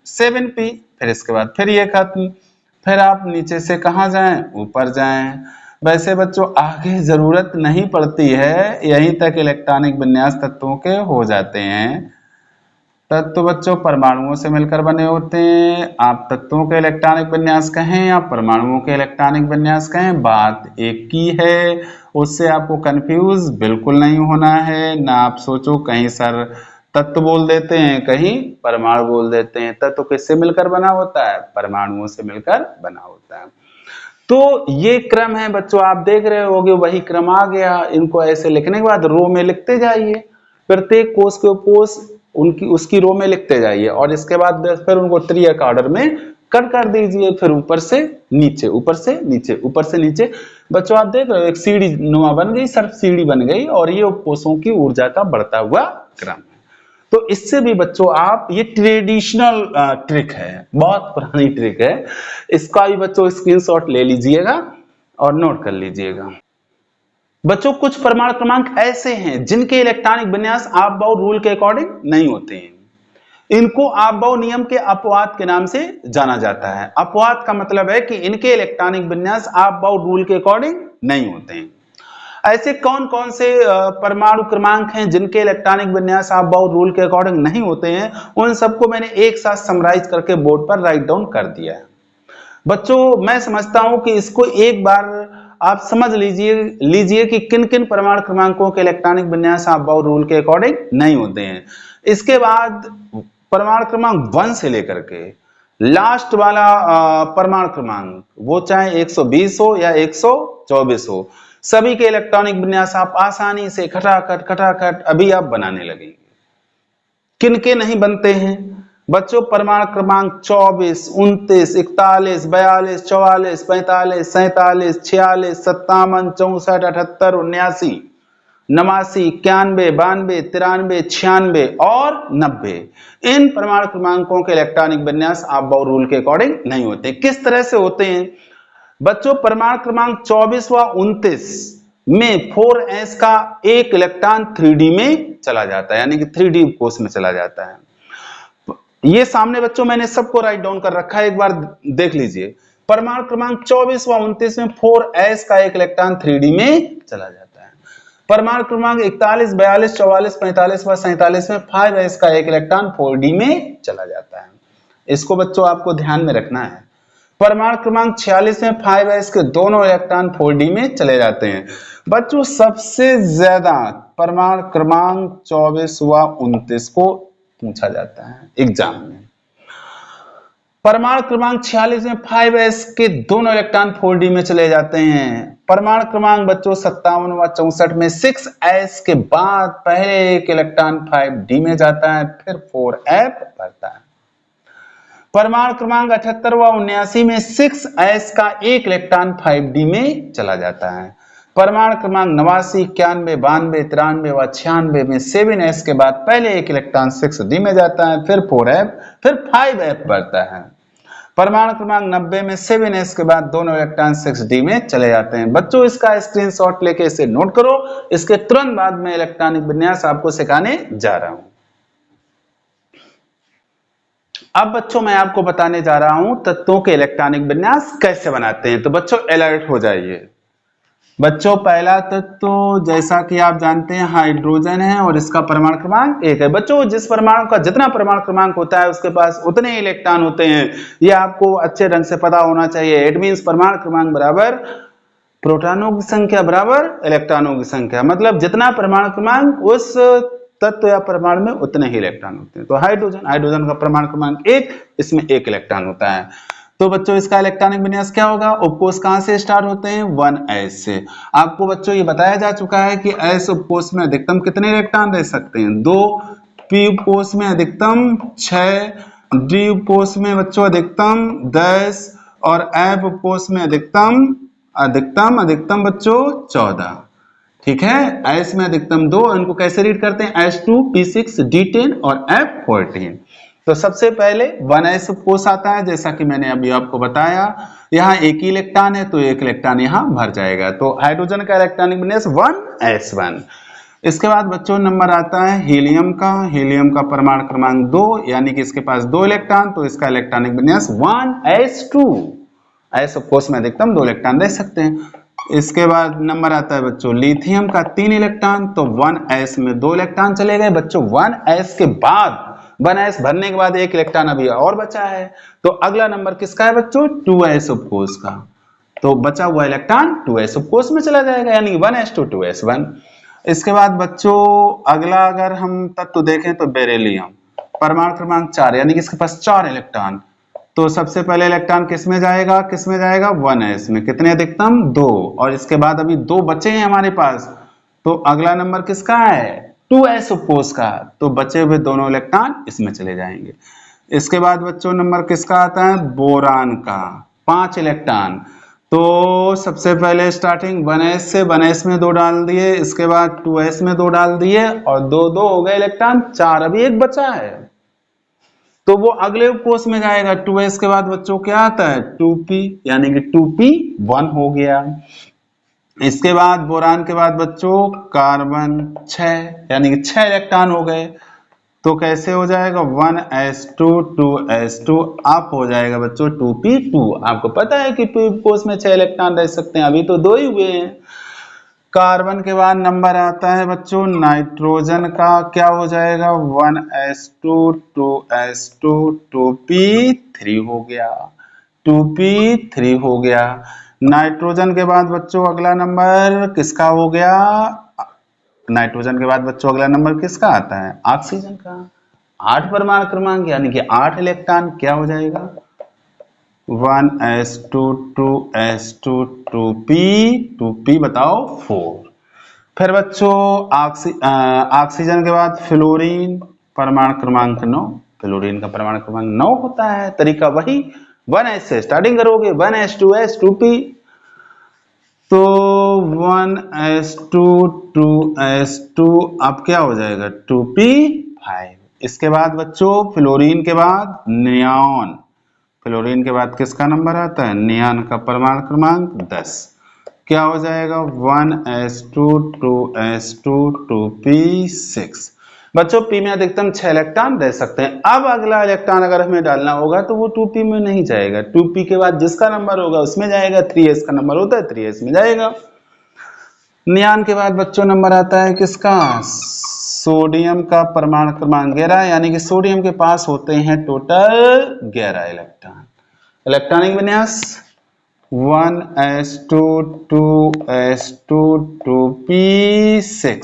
7p, फिर इसके बाद फिर ये खत्म, फिर आप नीचे से कहाँ जाएं ऊपर जाएं। वैसे बच्चों आगे जरूरत नहीं पड़ती है, यहीं तक इलेक्ट्रॉनिक विन्यास तत्वों के हो जाते हैं। तत्व बच्चों परमाणुओं से मिलकर बने होते हैं। आप तत्वों के इलेक्ट्रॉनिक विन्यास कहें या परमाणुओं के इलेक्ट्रॉनिक विन्यास कहें, बात एक ही है, उससे आपको कंफ्यूज बिल्कुल नहीं होना है। ना आप सोचो कहीं सर तत्व बोल देते हैं, कहीं परमाणु बोल देते हैं। तत्व किससे मिलकर बना होता है, परमाणुओं से मिलकर बना होता है। तो ये क्रम है बच्चों, आप देख रहे होगे वही क्रम आ गया। इनको ऐसे लिखने के बाद रो में लिखते जाइए, प्रत्येक कोष के उपकोष उनकी उसकी रो में लिखते जाइए, और इसके बाद फिर उनको त्रियक ऑर्डर में कट कर दीजिए, फिर ऊपर से नीचे, ऊपर से नीचे, ऊपर से नीचे। बच्चों आप देख रहे हो एक सीढ़ी नुमा बन गई, सर्प सीढ़ी बन गई, और ये उपकोषों की ऊर्जा का बढ़ता हुआ क्रम। तो इससे भी बच्चों आप, ये ट्रेडिशनल ट्रिक है, बहुत पुरानी ट्रिक है, इसका भी बच्चों स्क्रीनशॉट ले लीजिएगा और नोट कर लीजिएगा। बच्चों कुछ परमाणु क्रमांक ऐसे हैं जिनके इलेक्ट्रॉनिक विन्यास आप-बाउ रूल के अकॉर्डिंग नहीं होते हैं। इनको आप-बाउ नियम के अपवाद के नाम से जाना जाता है। अपवाद का मतलब है कि इनके इलेक्ट्रॉनिक विन्यास आप-बाउ रूल के अकॉर्डिंग नहीं होते हैं। ऐसे कौन कौन से परमाणु क्रमांक हैं जिनके इलेक्ट्रॉनिक विन्यास आप-बाउ रूल के अकॉर्डिंग नहीं होते हैं, उन सबको मैंने एक साथ समराइज करके बोर्ड पर राइट डाउन कर दिया है। बच्चों मैं समझता हूं कि इसको एक बार आप समझ लीजिए कि किन किन परमाणु क्रमांकों के इलेक्ट्रॉनिक विन्यास आप-बाउ रूल के अकॉर्डिंग नहीं होते हैं। इसके बाद परमाणु क्रमांक 1 से लेकर के लास्ट वाला परमाणु क्रमांक, वो चाहे 120 हो या 124 हो, सभी के इलेक्ट्रॉनिक विन्यास आप आसानी से खटाखट अभी आप बनाने लगेंगे। किन के नहीं बनते हैं बच्चों, परमाणु क्रमांक 24, 29, 41, 42, 44, 45, 47, 46, 57, 64, 78, 79, 89, 91, 92, 93, 96 और 90। इन परमाणु क्रमांकों के इलेक्ट्रॉनिक विन्यास आप-बाउ रूल के अकॉर्डिंग नहीं होते। किस तरह से होते हैं बच्चों, परमाणु क्रमांक 24 व 29 में 4s का एक इलेक्ट्रॉन 3d में चला जाता है, यानी कि 3d कोष में चला जाता है। ये सामने बच्चों मैंने सबको राइट डाउन कर रखा है, एक बार देख लीजिए। परमाणु क्रमांक 24 व 29 में 4s का एक इलेक्ट्रॉन 3d में चला जाता है। परमाणु क्रमांक 41, 42, 44, 45 व 47 में 5s का एक इलेक्ट्रॉन 4d में चला जाता है। इसको बच्चों आपको ध्यान में रखना है। परमाणु क्रमांक 46 में 5s के दोनों इलेक्ट्रॉन 4d में चले जाते हैं। बच्चों सबसे ज्यादा परमाणु क्रमांक 24 व 29 को पूछा जाता है एग्जाम में। परमाणु क्रमांक 46 में 5s के दोनों इलेक्ट्रॉन 4d में चले जाते हैं। परमाणु क्रमांक बच्चों 57 व 64 में 6s के बाद पहले एक इलेक्ट्रॉन 5d में जाता है, फिर 4f बढ़ता है। परमाणु क्रमांक 78 व 79 में 6s का एक इलेक्ट्रॉन 5d में चला जाता है। परमाणु क्रमांक 89, 91, 92, 93 व 96 में 7s के बाद पहले एक इलेक्ट्रॉन 6d में जाता है, फिर 4f, फिर 5f बढ़ता है। परमाणु क्रमांक 90 में 7s के बाद दोनों इलेक्ट्रॉन 6d में चले जाते हैं। बच्चों इसका स्क्रीनशॉट लेके इसे नोट करो, इसके तुरंत बाद में इलेक्ट्रॉनिक विन्यास आपको सिखाने जा रहा हूं। अब बच्चों मैं आपको बताने जा रहा हूं तत्वों के इलेक्ट्रॉनिक विन्यास कैसे बनाते हैं। तो बच्चों अलर्ट हो जाइए। बच्चों पहला तत्व जैसा कि आप जानते हैं हाइड्रोजन है और इसका परमाणु क्रमांक 1 है। बच्चों जिस परमाणु का जितना परमाणु क्रमांक होता है उसके पास उतने इलेक्ट्रॉन होते हैं, ये आपको अच्छे ढंग से पता होना चाहिए। इट मींस परमाणु क्रमांक बराबर प्रोटॉनों की संख्या बराबर इलेक्ट्रॉनों की संख्या, मतलब जितना परमाणु क्रमांक उस तत्व या परमाणु में उतने ही इलेक्ट्रॉन होते हैं। तो हाइड्रोजन का परमाणु क्रमांक 1, इसमें 1 इलेक्ट्रॉन होता है। तो बच्चों इसका इलेक्ट्रॉनिक विन्यास क्या होगा? उपकोष कहां से स्टार्ट होते हैं? 1s से। आपको बच्चों ये बताया जा चुका है कि s उपकोष में अधिकतम कितने इलेक्ट्रॉन रह सकते हैं? 2, p उपकोष में अधिकतम 6, d उपकोष में बच्चों अधिकतम 10 और f उपकोष में अधिकतम बच्चों 14। ठीक है, s में अधिकतम 2, इनको कैसे रीड करते हैं? s2, p6, d10 और f14। तो सबसे पहले 1s उपकोष आता है, जैसा कि मैंने अभी आपको बताया। यहाँ एक ही इलेक्ट्रॉन है तो एक इलेक्ट्रॉन यहाँ भर जाएगा। तो हाइड्रोजन का इलेक्ट्रॉनिक विन्यास 1s1। इसके बाद बच्चों नंबर आता है हीलियम का। हीलियम का परमाणु क्रमांक 2, यानी कि इसके पास 2 इलेक्ट्रॉन, तो इसका इलेक्ट्रॉनिक विन्यास 1s2। s उपकोष में अधिकतम 2 इलेक्ट्रॉन रह सकते हैं। इसके बाद नंबर आता है बच्चों लिथियम का 3 इलेक्ट्रॉन, तो 1s में 2 इलेक्ट्रॉन चले गए। बच्चों 1s के बाद 1s भरने के बाद एक इलेक्ट्रॉन अभी और बचा है, तो अगला नंबर किसका है बच्चों? 2s उपकोष का। तो बचा हुआ इलेक्ट्रॉन 2s उपकोष में चला जाएगा, यानी 1s2 2s1। इसके बाद बच्चों अगला अगर हम तत्व देखें तो बेरिलियम, परमाणु क्रमांक 4, यानी कि इसके पास 4 इलेक्ट्रॉन। तो सबसे पहले इलेक्ट्रॉन किसमें जाएगा? 1s में। कितने अधिकतम? 2। और इसके बाद अभी 2 बचे हैं हमारे पास, तो अगला नंबर किसका है? 2s उपकोष का। तो बचे हुए दोनों इलेक्ट्रॉन इसमें चले जाएंगे। इसके बाद बच्चों नंबर किसका आता है? बोरान का, 5 इलेक्ट्रॉन। तो सबसे पहले स्टार्टिंग 1s से, 1s में 2 डाल दिए, इसके बाद 2s में 2 डाल दिए और 2 हो गए इलेक्ट्रॉन, 4 अभी एक बचा है, तो वो अगले उपकोष में जाएगा। 2s के बाद बच्चों क्या आता है? 2p, यानी कि 2p1 हो गया। इसके बाद बोरान के बाद बच्चों कार्बन 6, यानी कि 6 इलेक्ट्रॉन हो गए। तो कैसे हो जाएगा? 1s2 2s2 अप हो जाएगा बच्चों 2p2। आपको पता है कि 2 उपकोष में 6 इलेक्ट्रॉन रह सकते हैं, अभी तो 2 ही हुए हैं। कार्बन के बाद नंबर आता है बच्चों नाइट्रोजन का, क्या हो जाएगा? 1s2 2s2 2p3 हो गया, 2p3 हो गया। नाइट्रोजन के बाद बच्चों अगला नंबर किसका हो गया? नाइट्रोजन के बाद बच्चों अगला नंबर किसका आता है? ऑक्सीजन का, 8 परमाणु क्रमांक, यानी कि 8 इलेक्ट्रॉन, क्या हो जाएगा? 1s2 2s2 2p बताओ 4। फिर बच्चों ऑक्सीजन के बाद फ्लोरीन, परमाणु क्रमांक 9। फ्लोरीन का परमाणु क्रमांक 9 होता है। तरीका वही, 1s से स्टार्टिंग करोगे, 1s 2s 2p, तो 1s2 2s2 अब क्या हो जाएगा? 2p5। इसके बाद बच्चों फ्लोरीन के बाद नियॉन। फ्लोरीन के बाद किसका नंबर आता है? नियॉन का परमाणु क्रमांक 10। क्या हो जाएगा 1s2 2s2 2p6। बच्चों p में अधिकतम 6 इलेक्ट्रॉन रह सकते हैं। अब अगला इलेक्ट्रॉन अगर हमें डालना होगा तो वो 2p में नहीं जाएगा, 2p के बाद जिसका नंबर होगा उसमें जाएगा, 3s का नंबर होता है 3s में जाएगा। नियान के बाद बच्चों नंबर आता है किसका, सोडियम का परमाणु क्रमांक 11, यानी कि सोडियम के पास होते हैं टोटल 11 इलेक्ट्रॉन। इलेक्ट्रॉनिक विन्यास 1s2 2s2 2p6,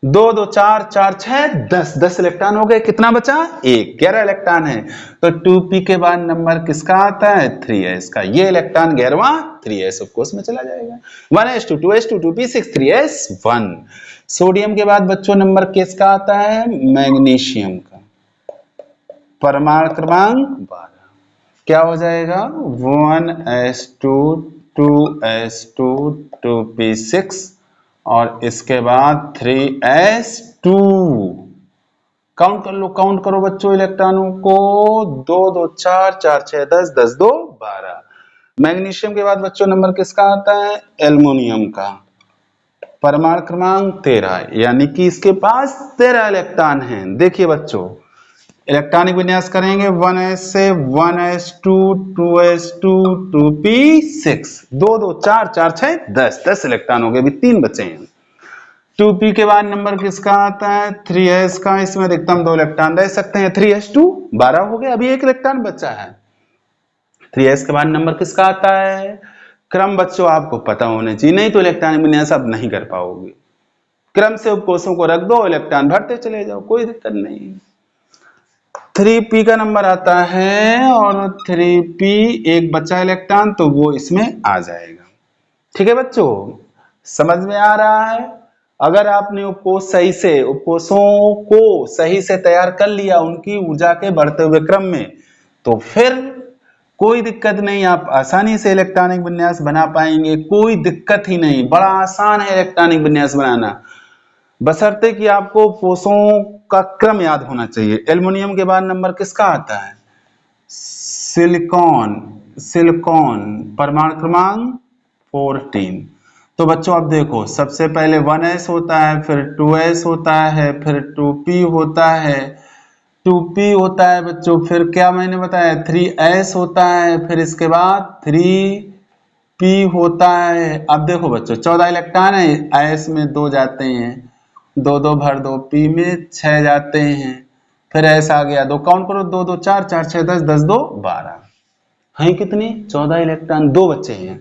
2 2 4 4 6 10, 10 इलेक्ट्रॉन हो गए। कितना बचा, एक, 11 इलेक्ट्रॉन है। तो 2p के बाद नंबर किसका आता है, 3s का। ये इलेक्ट्रॉन 11वां 3s ऑफ कोर्स में चला जाएगा। 1s2 2s2 2p6 3s1। Sodium के बाद बच्चों नंबर किसका आता है, मैग्नीशियम का, परमाणु क्रमांक 12। क्या हो जाएगा 1s2 2s2 2p6 और इसके बाद 3s2। काउंट कर लो, काउंट करो बच्चों इलेक्ट्रॉनों को, 2 2 4 4 6 10, 10 2 12। मैग्नीशियम के बाद बच्चों नंबर किसका आता है, एल्युमिनियम का, परमाणु क्रमांक 13, यानी कि इसके पास 13 इलेक्ट्रॉन हैं। देखिए बच्चों इलेक्ट्रॉनिक विन्यास करेंगे 1s से 1s2 2s2 2p6, 2 2 4 4 6 10, 10 इलेक्ट्रॉन हो गए, अभी 3 बचे हैं। 2p के बाद नंबर किसका आता है, 3s का, इसमें अधिकतम 2 इलेक्ट्रॉन रह सकते हैं, 3s2 12 हो गए, अभी 1 इलेक्ट्रॉन बचा है। 3s के बाद नंबर किसका आता है, क्रम बच्चों आपको पता होने चाहिए, नहीं तो इलेक्ट्रॉनिक विन्यास आप नहीं कर पाओगे। क्रम से उपकोषों को रख दो, इलेक्ट्रॉन भरते चले जाओ, कोई दिक्कत नहीं। 3p का नंबर आता है और 3p एक बचा इलेक्ट्रॉन तो वो इसमें आ जाएगा। ठीक है बच्चों, समझ में आ रहा है। अगर आपने उपकोष सही से, उपकोषों को सही से तैयार कर लिया उनकी ऊर्जा के बढ़ते हुए क्रम में, तो फिर कोई दिक्कत नहीं, आप आसानी से इलेक्ट्रॉनिक विन्यास बना पाएंगे, कोई दिक्कत ही नहीं। बड़ा आसान है इलेक्ट्रॉनिक विन्यास बनाना, बशर्ते कि आपको कोषों का क्रम याद होना चाहिए। एल्युमिनियम के बाद नंबर किसका आता है, सिलिकॉन, सिलिकॉन, परमाणु क्रमांक 14। तो बच्चों अब देखो, सबसे पहले 1s होता है, फिर 2s होता है, फिर 2p होता है, 2p होता है बच्चों, फिर क्या मैंने बताया 3s होता है, फिर इसके बाद 3p होता है। अब देखो बच्चों 14 इलेक्ट्रॉन है, s में 2 जाते हैं, 2 2 भर दो, p में 6 जाते हैं, फिर s आ गया 2, काउंट करो 2 2 4 4 6 10, 10 2 12, हैं कितने 14 इलेक्ट्रॉन, 2 बचे हैं,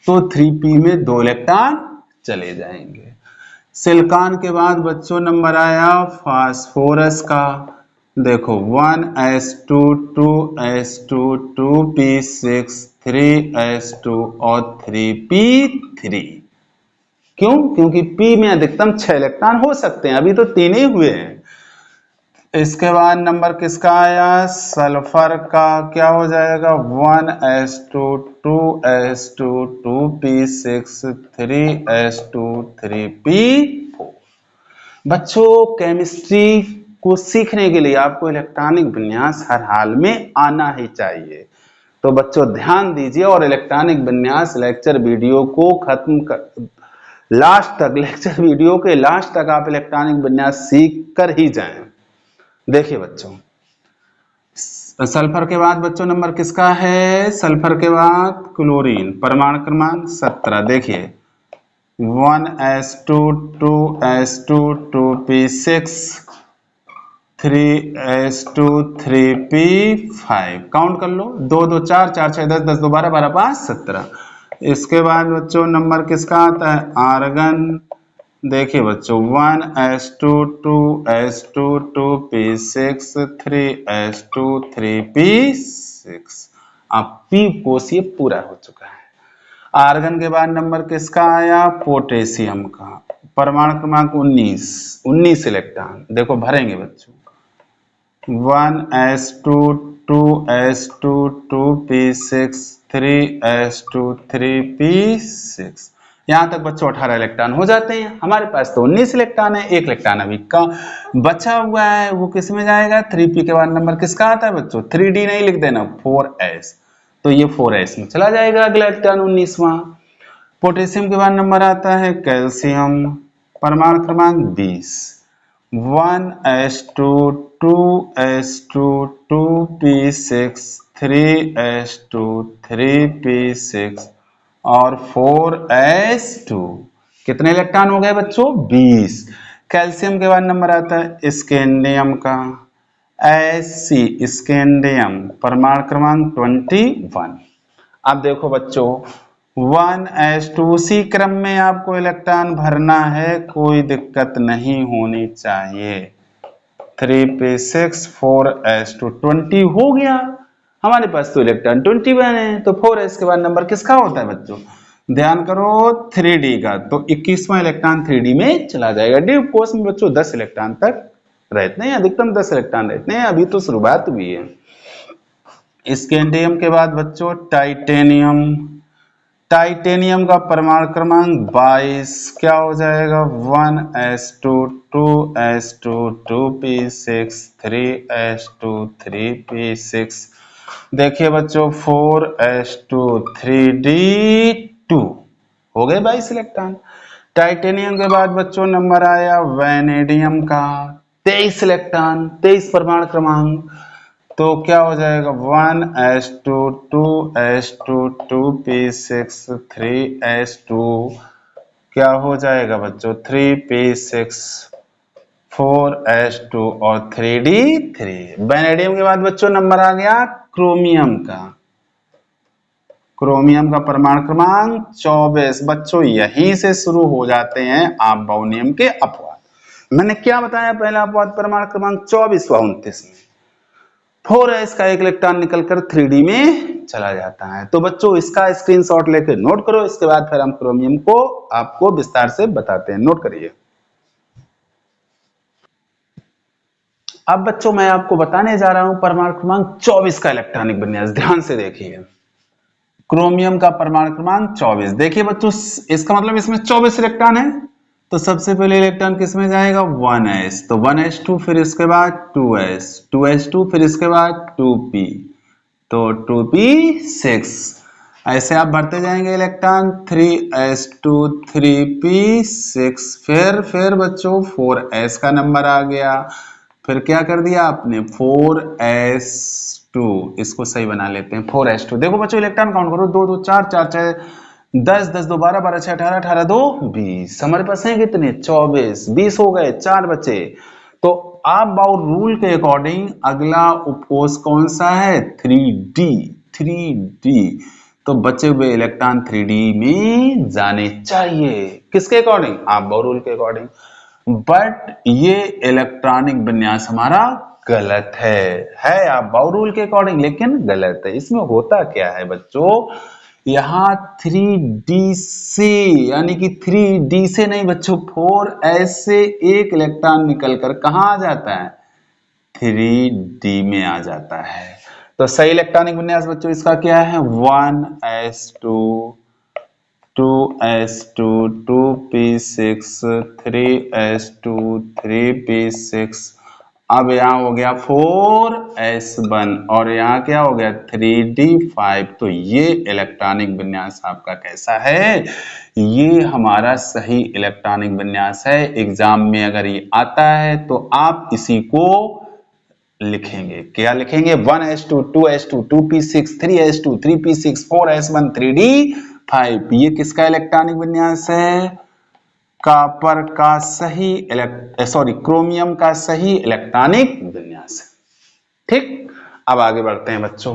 तो 3p में 2 इलेक्ट्रॉन चले जाएंगे। सिलिकॉन के बाद बच्चों नंबर आया फास्फोरस का, देखो 1s2 2s2 2p6 3s2 और 3p3। क्यों, क्योंकि p में अधिकतम 6 इलेक्ट्रॉन हो सकते हैं, अभी तो 3 ही हुए हैं। इसके बाद नंबर किसका आया, सल्फर का, क्या हो जाएगा 1s2 2s2 2p6 3s2 3p4। बच्चों केमिस्ट्री को सीखने के लिए आपको इलेक्ट्रॉनिक विन्यास हर हाल में आना ही चाहिए। तो बच्चों ध्यान दीजिए और इलेक्ट्रॉनिक विन्यास लेक्चर वीडियो को खत्म कर, लास्ट तक, लेक्चर वीडियो के लास्ट तक आप इलेक्ट्रॉनिक विन्यास सीख कर ही जाएं। देखिए बच्चों सल्फर के बाद बच्चों नंबर किसका है, सल्फर के बाद क्लोरीन, परमाणु क्रमांक 17। देखिए 1s2 2s2 2p6 3s2 3p5, count कर लो 2 2 4 4 6 10, 10 2 12, 12 5 17। इसके बाद बच्चों नंबर किसका आता है, आर्गन। देखिए बच्चों 1s2 2s2 2p6 3s2 3p6। अब p कोष ये पूरा हो चुका है। आर्गन के बाद नंबर किसका आया, पोटेशियम का, परमाणु क्रमांक 19, 19 इलेक्ट्रॉन। देखो भरेंगे बच्चों 1s2 2s2 2p6 3s2 3p6। यहां तक बच्चों 18 इलेक्ट्रॉन हो जाते हैं। हमारे पास तो 19 इलेक्ट्रॉन है, 1 इलेक्ट्रॉन अभी का बचा हुआ है, वो किस में जाएगा, 3p के बाद नंबर किसका आता है बच्चों, 3d नहीं लिख देना, 4s, तो ये 4s में चला जाएगा अगला इलेक्ट्रॉन 19वां। पोटेशियम के बाद नंबर आता है कैल्शियम, परमाणु क्रमांक 20, 1s2 2s2 2p6 3s2 3p6 और 4s2। कितने इलेक्ट्रॉन हो गए बच्चों? 20। कैल्शियम के बाद नंबर आता है स्कैंडियम का, Sc स्कैंडियम, परमाणु क्रमांक 21। अब देखो बच्चों 1s2 उसी क्रम में आपको इलेक्ट्रॉन भरना है, कोई दिक्कत नहीं होनी चाहिए। 3p6 4s2 20 हो गया हमारे पास, तो इलेक्ट्रॉन 21 है, तो 4s के बाद नंबर किसका होता है बच्चों? ध्यान करो 3d का, तो 21वां इलेक्ट्रॉन 3d में चला जाएगा। डी कोर्स में बच्चों 10 इलेक्ट्रॉन तक रहते हैं, अधिकतम 10 इलेक्ट्रॉन रहते हैं, अभी तो शुरुआत हुई है। स्कैंडियम के बाद बच्चों टाइटेनियम, टाइटेनियम का परमाणु क्रमांक 22, क्या हो जाएगा? 1s2 2s2 2p6 3s2 3p6। देखिए बच्चों 4s2 3d2 हो गए 22 इलेक्ट्रॉन। टाइटेनियम के बाद बच्चों नंबर आया वैनेडियम का, 23 इलेक्ट्रॉन, 23 परमाणु क्रमांक, तो क्या हो जाएगा? 1s2 2s2 2p6 3s2, क्या हो जाएगा बच्चों? 3p6 4s2 और 3d3। वैनेडियम के बाद बच्चों नंबर आ गया क्रोमियम का, क्रोमियम का परमाणु क्रमांक 24। बच्चों यहीं से शुरू हो जाते हैं आप-बाऊ के अपवाद। मैंने क्या बताया? पहला अपवाद परमाणु क्रमांक 24 व 29 में 4s का एक इलेक्ट्रॉन निकलकर 3d में चला जाता है। तो बच्चों इसका स्क्रीनशॉट लेकर नोट करो, इसके बाद फिर हम क्रोमियम को आपको विस्तार से बताते हैं। नोट करिए। अब बच्चों मैं आपको बताने जा रहा हूं परमाणु क्रमांक 24 का इलेक्ट्रॉनिक विन्यास, ध्यान से देखिए। क्रोमियम का परमाणु क्रमांक 24। देखिए बच्चों इसका मतलब इसमें 24 इलेक्ट्रॉन है, तो सबसे पहले इलेक्ट्रॉन किसमें जाएगा? 1s, तो 1s2, फिर इसके बाद 2s, 2s2, फिर इसके बाद 2p, तो 2p6। ऐसे आप बढ़ते जाएंगे इलेक्ट्रॉन, 3s2 3p6, फिर बच्चों 4s का नंबर आ गया, फिर क्या कर दिया आपने? 4s2, इसको सही बना लेते हैं 4s2। देखो बच्चों इलेक्ट्रॉन काउंट करो, 2 2 4 4 6 10 10 2 12 12 6 18 18 2 20। हमारे पास हैं कितने? 24। 20 हो गए, 4 बचे। तो आप बाउल रूल के अकॉर्डिंग अगला उपकोष कौन सा है? 3d, 3d। तो बचे हुए इलेक्ट्रॉन 3d में जाने चाहिए, किसके अकॉर्डिंग? आप बाउल रूल के अकॉर्डिंग। बट ये इलेक्ट्रॉनिक विन्यास हमारा गलत है आप बाउ रूल के अकॉर्डिंग, लेकिन गलत है। इसमें होता क्या है बच्चों, यहां 3d से, यानी कि 3d से नहीं बच्चों, 4s से एक इलेक्ट्रॉन निकलकर कहां आ जाता है? 3d में आ जाता है। तो सही इलेक्ट्रॉनिक विन्यास बच्चों इसका क्या है? 1s2 2s2 2p6 3s2 3p6। अब यहाँ हो गया 4s1 और यहाँ क्या हो गया? 3d5। तो ये इलेक्ट्रॉनिक विन्यास आपका कैसा है? ये हमारा सही इलेक्ट्रॉनिक विन्यास है। एग्जाम में अगर ये आता है तो आप इसी को लिखेंगे। क्या लिखेंगे? 1s2 2s2 2p6 3s2 3p6 4s1 3d5। ये किसका इलेक्ट्रॉनिक विन्यास है? कॉपर का सही क्रोमियम का सही इलेक्ट्रॉनिक विन्यास है। ठीक, अब आगे बढ़ते हैं बच्चों।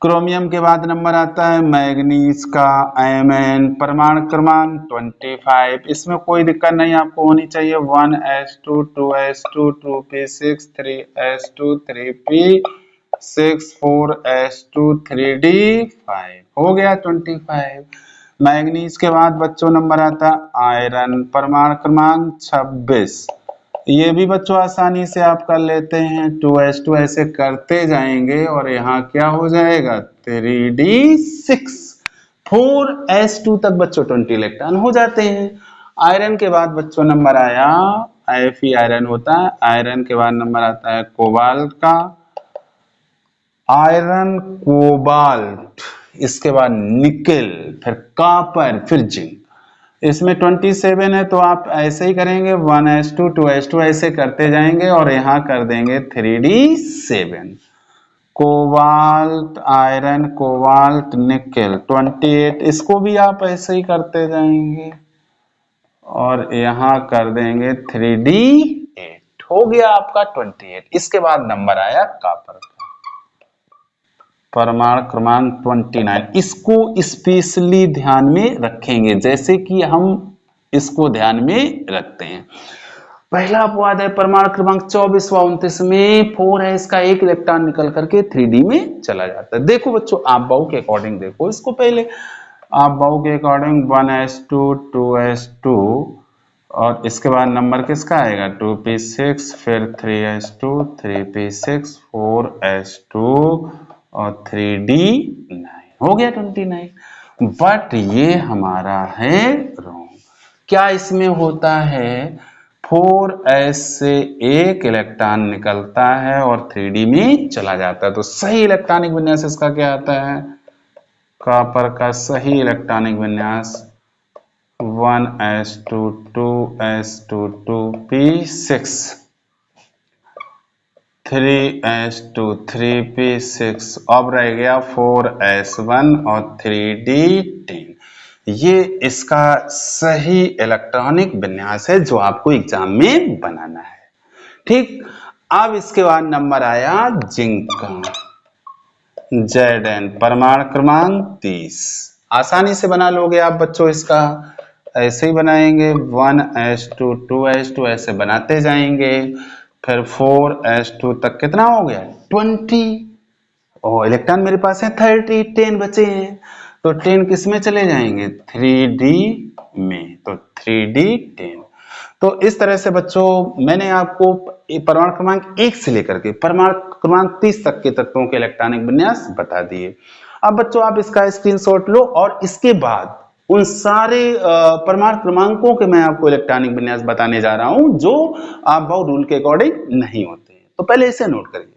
क्रोमियम के बाद नंबर आता है मैग्नीज का, Mn, परमाणु क्रमांक 25। इसमें कोई दिक्कत नहीं आपको होनी चाहिए। 1s2 2s2 2p6 3s2 3p6 4s2 3d5 हो गया 25। मैग्नीज के बाद बच्चों नंबर आता है आयरन, परमाणु क्रमांक 26। ये भी बच्चों आसानी से आप कर लेते हैं, 2s2 ऐसे करते जाएंगे और यहाँ क्या हो जाएगा? 3d6। 4s2 तक बच्चों 20 इलेक्ट्रॉन हो जाते हैं। आयरन के बाद बच्चों नंबर आया Fe आयरन होता है। आयरन के बाद नंबर आता है कोबाल्ट का। आयरन कोबाल्ट इसके बाद निकेल, फिर कॉपर, फिर जिंक। इसमें 27 है तो आप ऐसे ही करेंगे 1s2 2s2 ऐसे करते जाएंगे और यहाँ कर देंगे 3d7। Cobalt iron, cobalt nickel 28, इसको भी आप ऐसे ही करते जाएंगे और यहाँ कर देंगे 3d8। हो गया आपका 28। इसके बाद नंबर आया कॉपर का, परमाणु क्रमांक 29। इसको स्पेशली ध्यान में रखेंगे जैसे कि हम इसको ध्यान में रखते हैं। पहला अपवाद है परमाणु क्रमांक 24 व 29 में 4 है, इसका एक इलेक्ट्रॉन निकल करके 3d में चला जाता है। देखो बच्चों, आप बाहु के अकॉर्डिंग देखो इसको, पहले आप बाहु के अकॉर्डिंग 1s2 2s2 और इसके बाद नंबर किसका आएगा 2p6, फिर 3s2 3p6 4s2 और 3d9। हो गया 29। बट ये हमारा है रॉन्ग। क्या इसमें होता है 4s से एक इलेक्ट्रॉन निकलता है और 3d में चला जाता है। तो सही इलेक्ट्रॉनिक विन्यास इसका क्या आता है, कॉपर का सही इलेक्ट्रॉनिक विन्यास 1s2 2s2 2p6 3s2 3p6, अब रह गया 4s1 और 3d10। ये इसका सही इलेक्ट्रॉनिक विन्यास है जो आपको एग्जाम में बनाना है। ठीक, अब इसके बाद नंबर आया जिंक का, Zn, परमाणु क्रमांक 30। आसानी से बना लोगे आप बच्चों, इसका ऐसे ही बनाएंगे 1s2 2s2 ऐसे बनाते जाएंगे, फिर 4s2 तक कितना हो गया 20 और इलेक्ट्रॉन मेरे पास है 30, 10 बचे हैं तो 10 किस में चले जाएंगे 3d में, तो 3d10। तो इस तरह से बच्चों मैंने आपको परमाणु क्रमांक 1 से लेकर के परमाणु क्रमांक 30 तक के तत्वों के इलेक्ट्रॉनिक विन्यास बता दिए। अब बच्चों आप इसका स्क्रीनशॉट लो और इसके बाद उन सारे परमाणु क्रमांकों के मैं आपको इलेक्ट्रॉनिक विन्यास बताने जा रहा हूं जो आप बाउ रूल के अकॉर्डिंग नहीं होते हैं। तो पहले इसे नोट करिए।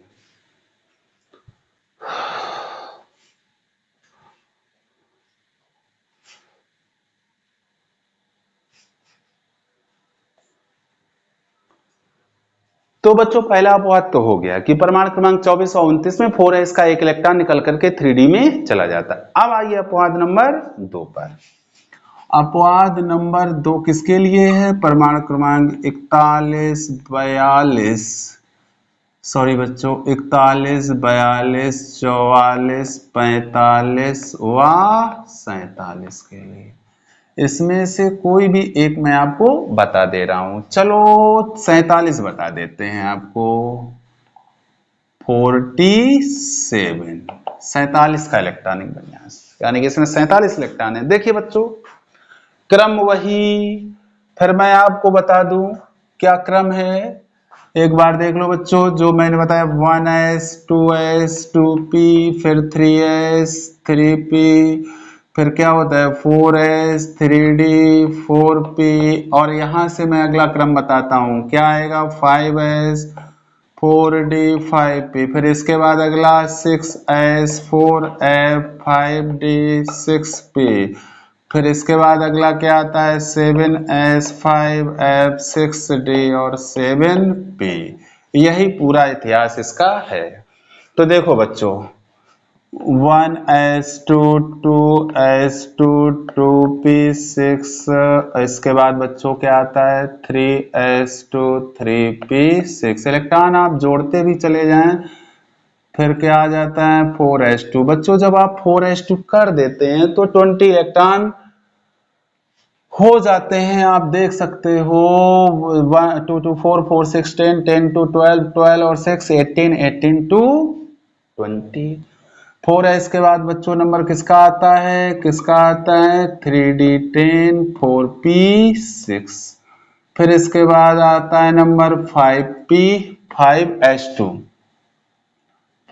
तो बच्चों पहला अपवाद तो हो गया कि परमाणु क्रमांक 24 और 29 में 4s का एक इलेक्ट्रॉन निकल करके 3d में चला जाता है। अब आइए अपवाद नंबर 2 पर। अपवाद नंबर 2 किसके लिए है, परमाणु क्रमांक 41 42, सॉरी बच्चों 41 42 44 45 व 47 के लिए। इसमें से कोई भी एक मैं आपको बता दे रहा हूं। चलो 47 बता देते हैं आपको, 47 47 का इलेक्ट्रॉनिक विन्यास, यानी कि इसमें 47 इलेक्ट्रॉन है। देखिए बच्चों क्रम वही, फिर मैं आपको बता दूं क्या क्रम है, एक बार देख लो बच्चों जो मैंने बताया 1s 2s 2p, फिर 3s 3p, फिर क्या होता है 4s 3d 4p, और यहां से मैं अगला क्रम बताता हूं क्या आएगा 5s 4d 5p, फिर इसके बाद अगला 6s 4f 5d 6p, फिर इसके बाद अगला क्या आता है 7s 5f 6d और 7p। यही पूरा इतिहास इसका है। तो देखो बच्चों 1s2 2s2 2p6, इसके बाद बच्चों क्या आता है 3s2 3p6, इलेक्ट्रॉन आप जोड़ते भी चले जाएं, फिर क्या आ जाता है 4s2। बच्चों जब आप 4s2 कर देते हैं तो 20 इलेक्ट्रॉन हो जाते हैं, आप देख सकते हो 1 2 2 4 4 6 10 10 to 12 12 और 6 18 18 to 20। 4s के बाद बच्चों नंबर किसका आता है, किसका आता है 3d10 4p6, फिर इसके बाद आता है नंबर 5p 5s2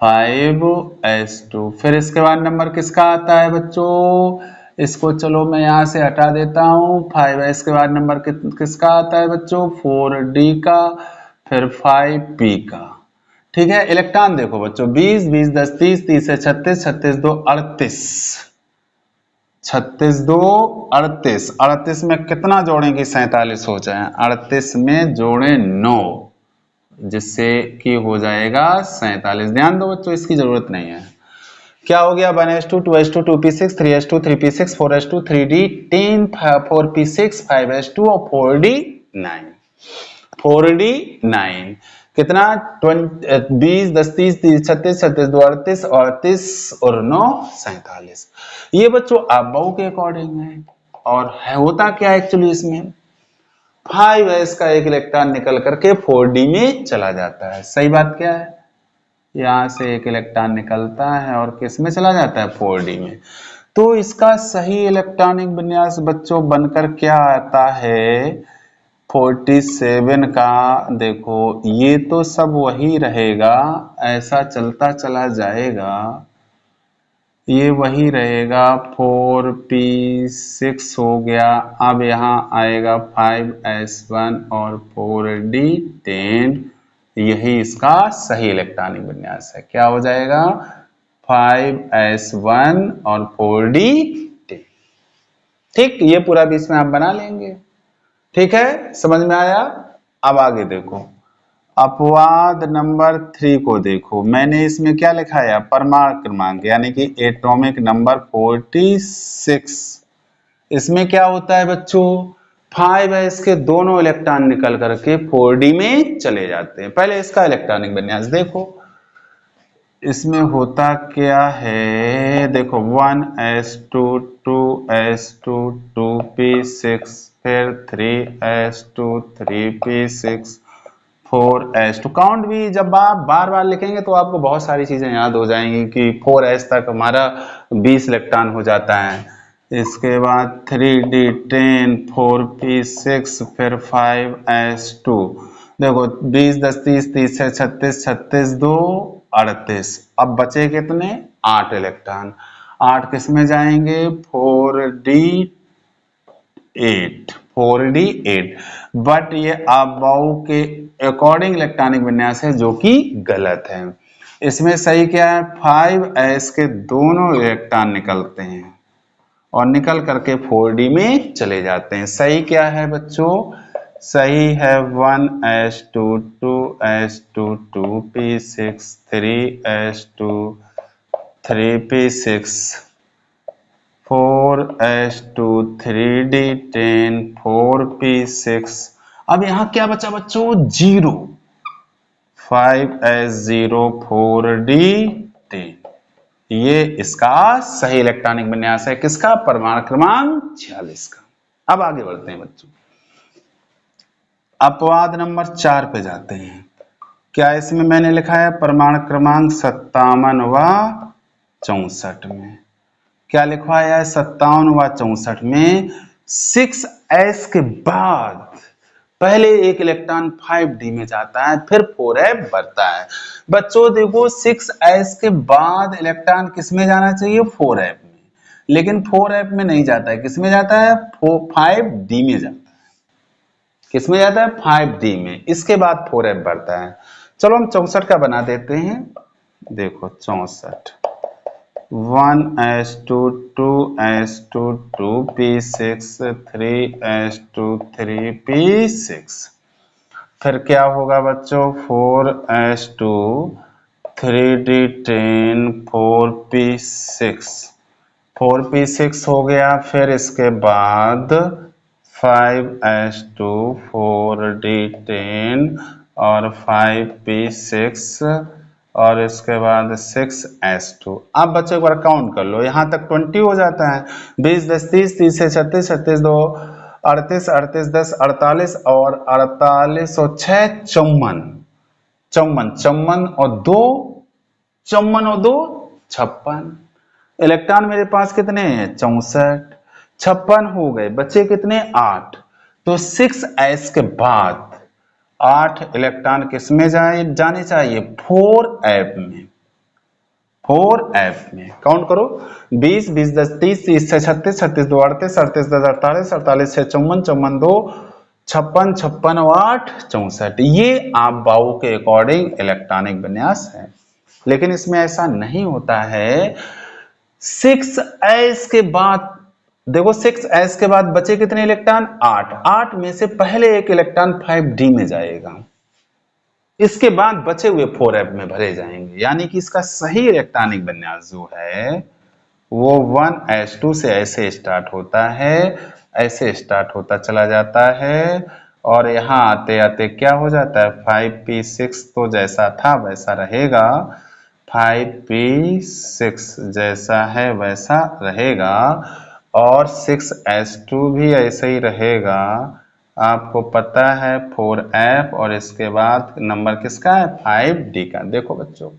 5s2, फिर इसके बाद नंबर किसका आता है बच्चों, इसको चलो मैं यहां से हटा देता हूं, 5s के बाद नंबर किसका आता है बच्चों 4d का, फिर 5p का। ठीक है। इलेक्ट्रॉन देखो बच्चों, 20 20 10 30 30 से 36 36 2 38 36 2 38 38 में कितना जोड़ें कि 47 हो जाए? 38 में जोड़े 9, जिससे कि हो जाएगा 47। ध्यान दो बच्चों, इसकी जरूरत नहीं है। क्या हो गया? 1s2 2s2 2p6 3s2 3p6 4s2 3d 10 4p6 5s2 और 4d 9 4d9 कितना? 20 10 30 30 36 36 2 38 38 और 9 47। ये बच्चों आप बहु के अकॉर्डिंग है। और है होता क्या एक्चुअली इसमें? 5s का एक इलेक्ट्रॉन निकल करके 4d में चला जाता है। सही बात क्या है? यहां से एक इलेक्ट्रॉन निकलता है और किस में चला जाता है? 4d में। तो इसका सही इलेक्ट्रॉनिक विन्यास बच्चों बनकर क्या आता है? 47 का देखो, ये तो सब वही रहेगा, ऐसा चलता चला जाएगा, ये वही रहेगा। 4p6 हो गया। अब यहाँ आएगा 5s1 और 4d10। यही इसका सही इलेक्ट्रॉनिक विन्यास है। क्या हो जाएगा? 5s1 और 4d10। ठीक, ये पूरा भी इसमें आप बना लेंगे। ठीक है, समझ में आया? अब आगे देखो, अपवाद नंबर 3 को देखो। मैंने इसमें क्या लिखा है? परमाणु क्रमांक, यानी कि एटॉमिक नंबर 46। इसमें क्या होता है बच्चों? 5s के दोनों इलेक्ट्रॉन निकल करके 4d में चले जाते हैं। पहले इसका इलेक्ट्रॉनिक विन्यास देखो। इसमें होता क्या है? देखो 1s2 2s2 2p6 फिर 3s2 3p6 4s2। काउंट भी जब आप बार बार लिखेंगे तो आपको बहुत सारी चीजें याद हो जाएंगी कि 4s तक हमारा 20 इलेक्ट्रॉन हो जाता है। इसके बाद 3d10 4p6 फिर 5s2। देखो 20 10 30 30 से 36 36 2 38। अब बचे कितने? 8 इलेक्ट्रॉन। 8 किस में जाएंगे? 4d8 बट ये अबाउ के अकॉर्डिंग इलेक्ट्रॉनिक विन्यास है, जो कि गलत है। इसमें सही क्या है? 5s के दोनों इलेक्ट्रॉन निकलते हैं और निकल करके 4d में चले जाते हैं। सही क्या है बच्चों? सही है 1s2 2s2 2p6 3s2 3p6 4s2 3d10 4p6। अब यहां क्या बचा बच्चों? 0 5s0 4d10। ये इसका सही इलेक्ट्रॉनिक विन्यास है। किसका? परमाणु क्रमांक 46 का। अब आगे बढ़ते हैं बच्चों, अपवाद नंबर 4 पे जाते हैं। क्या इसमें मैंने लिखा है? परमाणु क्रमांक 57 व 64 में क्या लिखवाया है? 57 व 64 में 6s के बाद पहले एक इलेक्ट्रॉन 5d में जाता है, फिर 4f बढ़ता है। बच्चों देखो 6s के बाद इलेक्ट्रॉन किस में जाना चाहिए? 4f में, लेकिन 4f में नहीं जाता है। किस में जाता है? 5d में जाता है। किस में जाता है? 5d में। इसके बाद 4f बढ़ता है। चलो हम 64 का बना देते हैं। देखो 64 1s2 2s2 2p6 3s2 3p6 फिर क्या होगा बच्चों? 4s2 3d10 4p6 4p6 हो गया। फिर इसके बाद 5s2 4d10 और 5p6 और इसके बाद 6s2। आप बच्चे एक बार काउंट कर लो, यहां तक 20 हो जाता है। 20 10 30 30 से 36 36 2 38 38 10 48 और 48 और 6 54 54 54 और 2 54 और 2 56। इलेक्ट्रॉन मेरे पास कितने हैं? 64। 56 हो गए, बच्चे कितने? 8। तो 6s के बाद 8 इलेक्ट्रॉन किस में जाने चाहिए? 4f में। 4f में काउंट करो। 20 20 10 30 30 से 36 36 2 38 38 10 48 48 6 54 54 2 56 56 8 64, ये आप बाउ के अकॉर्डिंग इलेक्ट्रॉनिक विन्यास है। लेकिन इसमें ऐसा नहीं होता है। 6s के बाद देखो, 6s के बाद बचे कितने इलेक्ट्रॉन? 8। 8 में से पहले एक इलेक्ट्रॉन 5d में जाएगा, इसके बाद बचे हुए 4f में भरे जाएंगे। यानी कि इसका सही इलेक्ट्रॉनिक विन्यास जो है वो 1s2 से ऐसे स्टार्ट होता है, ऐसे स्टार्ट होता चला जाता है, और यहाँ आते आते क्या हो जाता है? 5p6 तो जैसा था वैसा रहेगा, 5p6 जैसा है वैसा रहेगा, और 6s2 भी ऐसे ही रहेगा। आपको पता है 4f, और इसके बाद नंबर किसका है? 5d का। देखो बच्चों,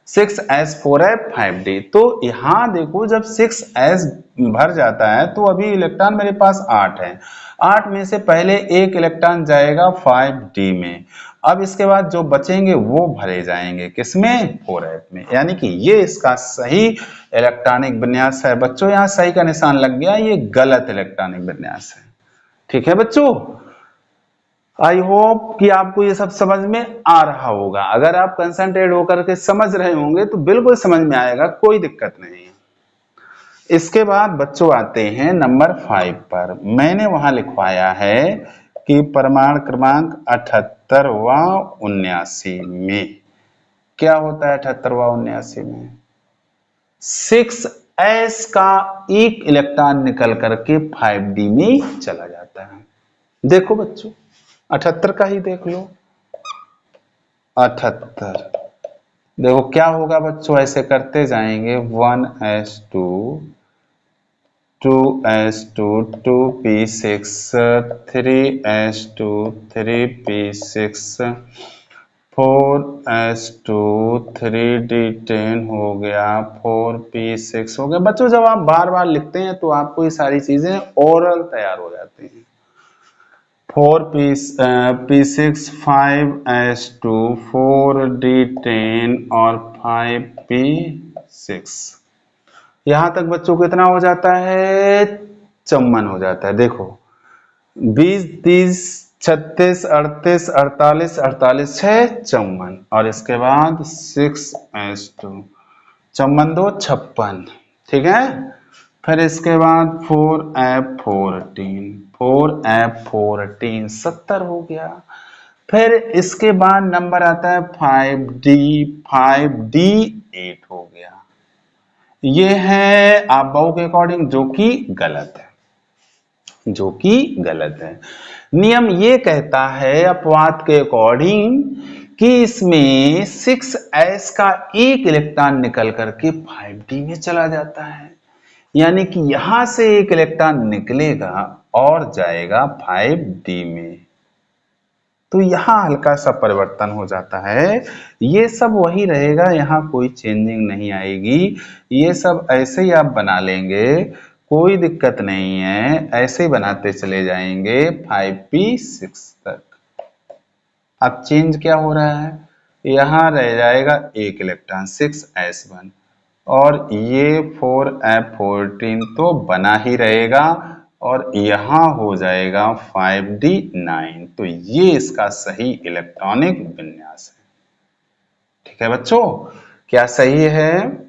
6s 4f 5d, तो यहाँ देखो जब 6s भर जाता है तो अभी इलेक्ट्रॉन मेरे पास 8 है, 8 में से पहले एक इलेक्ट्रॉन जाएगा 5d में, अब इसके बाद जो बचेंगे वो भरे जाएंगे किसमें? 4f में। यानी कि ये इसका सही इलेक्ट्रॉनिक विन्यास है। बच्चों यहाँ सही का निशान लग गया, ये गलत इलेक्ट्रॉनिक विन्यास है। ठीक है बच्चों, आई होप कि आपको ये सब समझ में आ रहा होगा। अगर आप कंसंट्रेट होकर के समझ रहे होंगे तो बिल्कुल समझ में आएगा, कोई दिक्कत नहीं है। इसके बाद बच्चों आते हैं नंबर 5 पर। मैंने वहां लिखवाया है कि परमाणु क्रमांक 78वां 79 में क्या होता है? 78वां 79 में 6s का एक इलेक्ट्रॉन निकल करके 5d में चला जाता है। देखो बच्चों, 78 का ही देख लो। 78 देखो क्या होगा बच्चों, ऐसे करते जाएंगे 1s2 2s2 2p6 3s2 3p6 4s2 3d10 हो गया, 4p6 हो गया। बच्चों जब आप बार बार लिखते हैं तो आपको ये सारी चीजें ओरल तैयार हो जाती हैं। 4p6 5s2 4d10 और 5p6, यहां तक बच्चों को इतना हो जाता है, 54 हो जाता है। देखो 20 30 36 38 48 48 6 54, और इसके बाद 6s2 54 2 56, ठीक है। फिर इसके बाद 4f14 4f14 70 हो गया। फिर इसके बाद नंबर आता है 5d 8 हो गया। ये है आप बाउ के अकॉर्डिंग, जो कि गलत है, जो कि गलत है। नियम ये कहता है अपवाद के अकॉर्डिंग कि इसमें 6s का एक इलेक्ट्रॉन निकल करके 5d में चला जाता है। यानी कि यहां से एक इलेक्ट्रॉन निकलेगा और जाएगा 5d में, तो यहां हल्का सा परिवर्तन हो जाता है। ये सब वही रहेगा, यहां कोई चेंजिंग नहीं आएगी। ये सब ऐसे ही आप बना लेंगे, कोई दिक्कत नहीं है, ऐसे ही बनाते चले जाएंगे 5p6 तक। अब चेंज क्या हो रहा है? यहां रह जाएगा एक इलेक्ट्रॉन 6s1, और ये 4f14 तो बना ही रहेगा, और यहां हो जाएगा 5d9। तो ये इसका सही इलेक्ट्रॉनिक विन्यास है। ठीक है बच्चों, क्या सही है?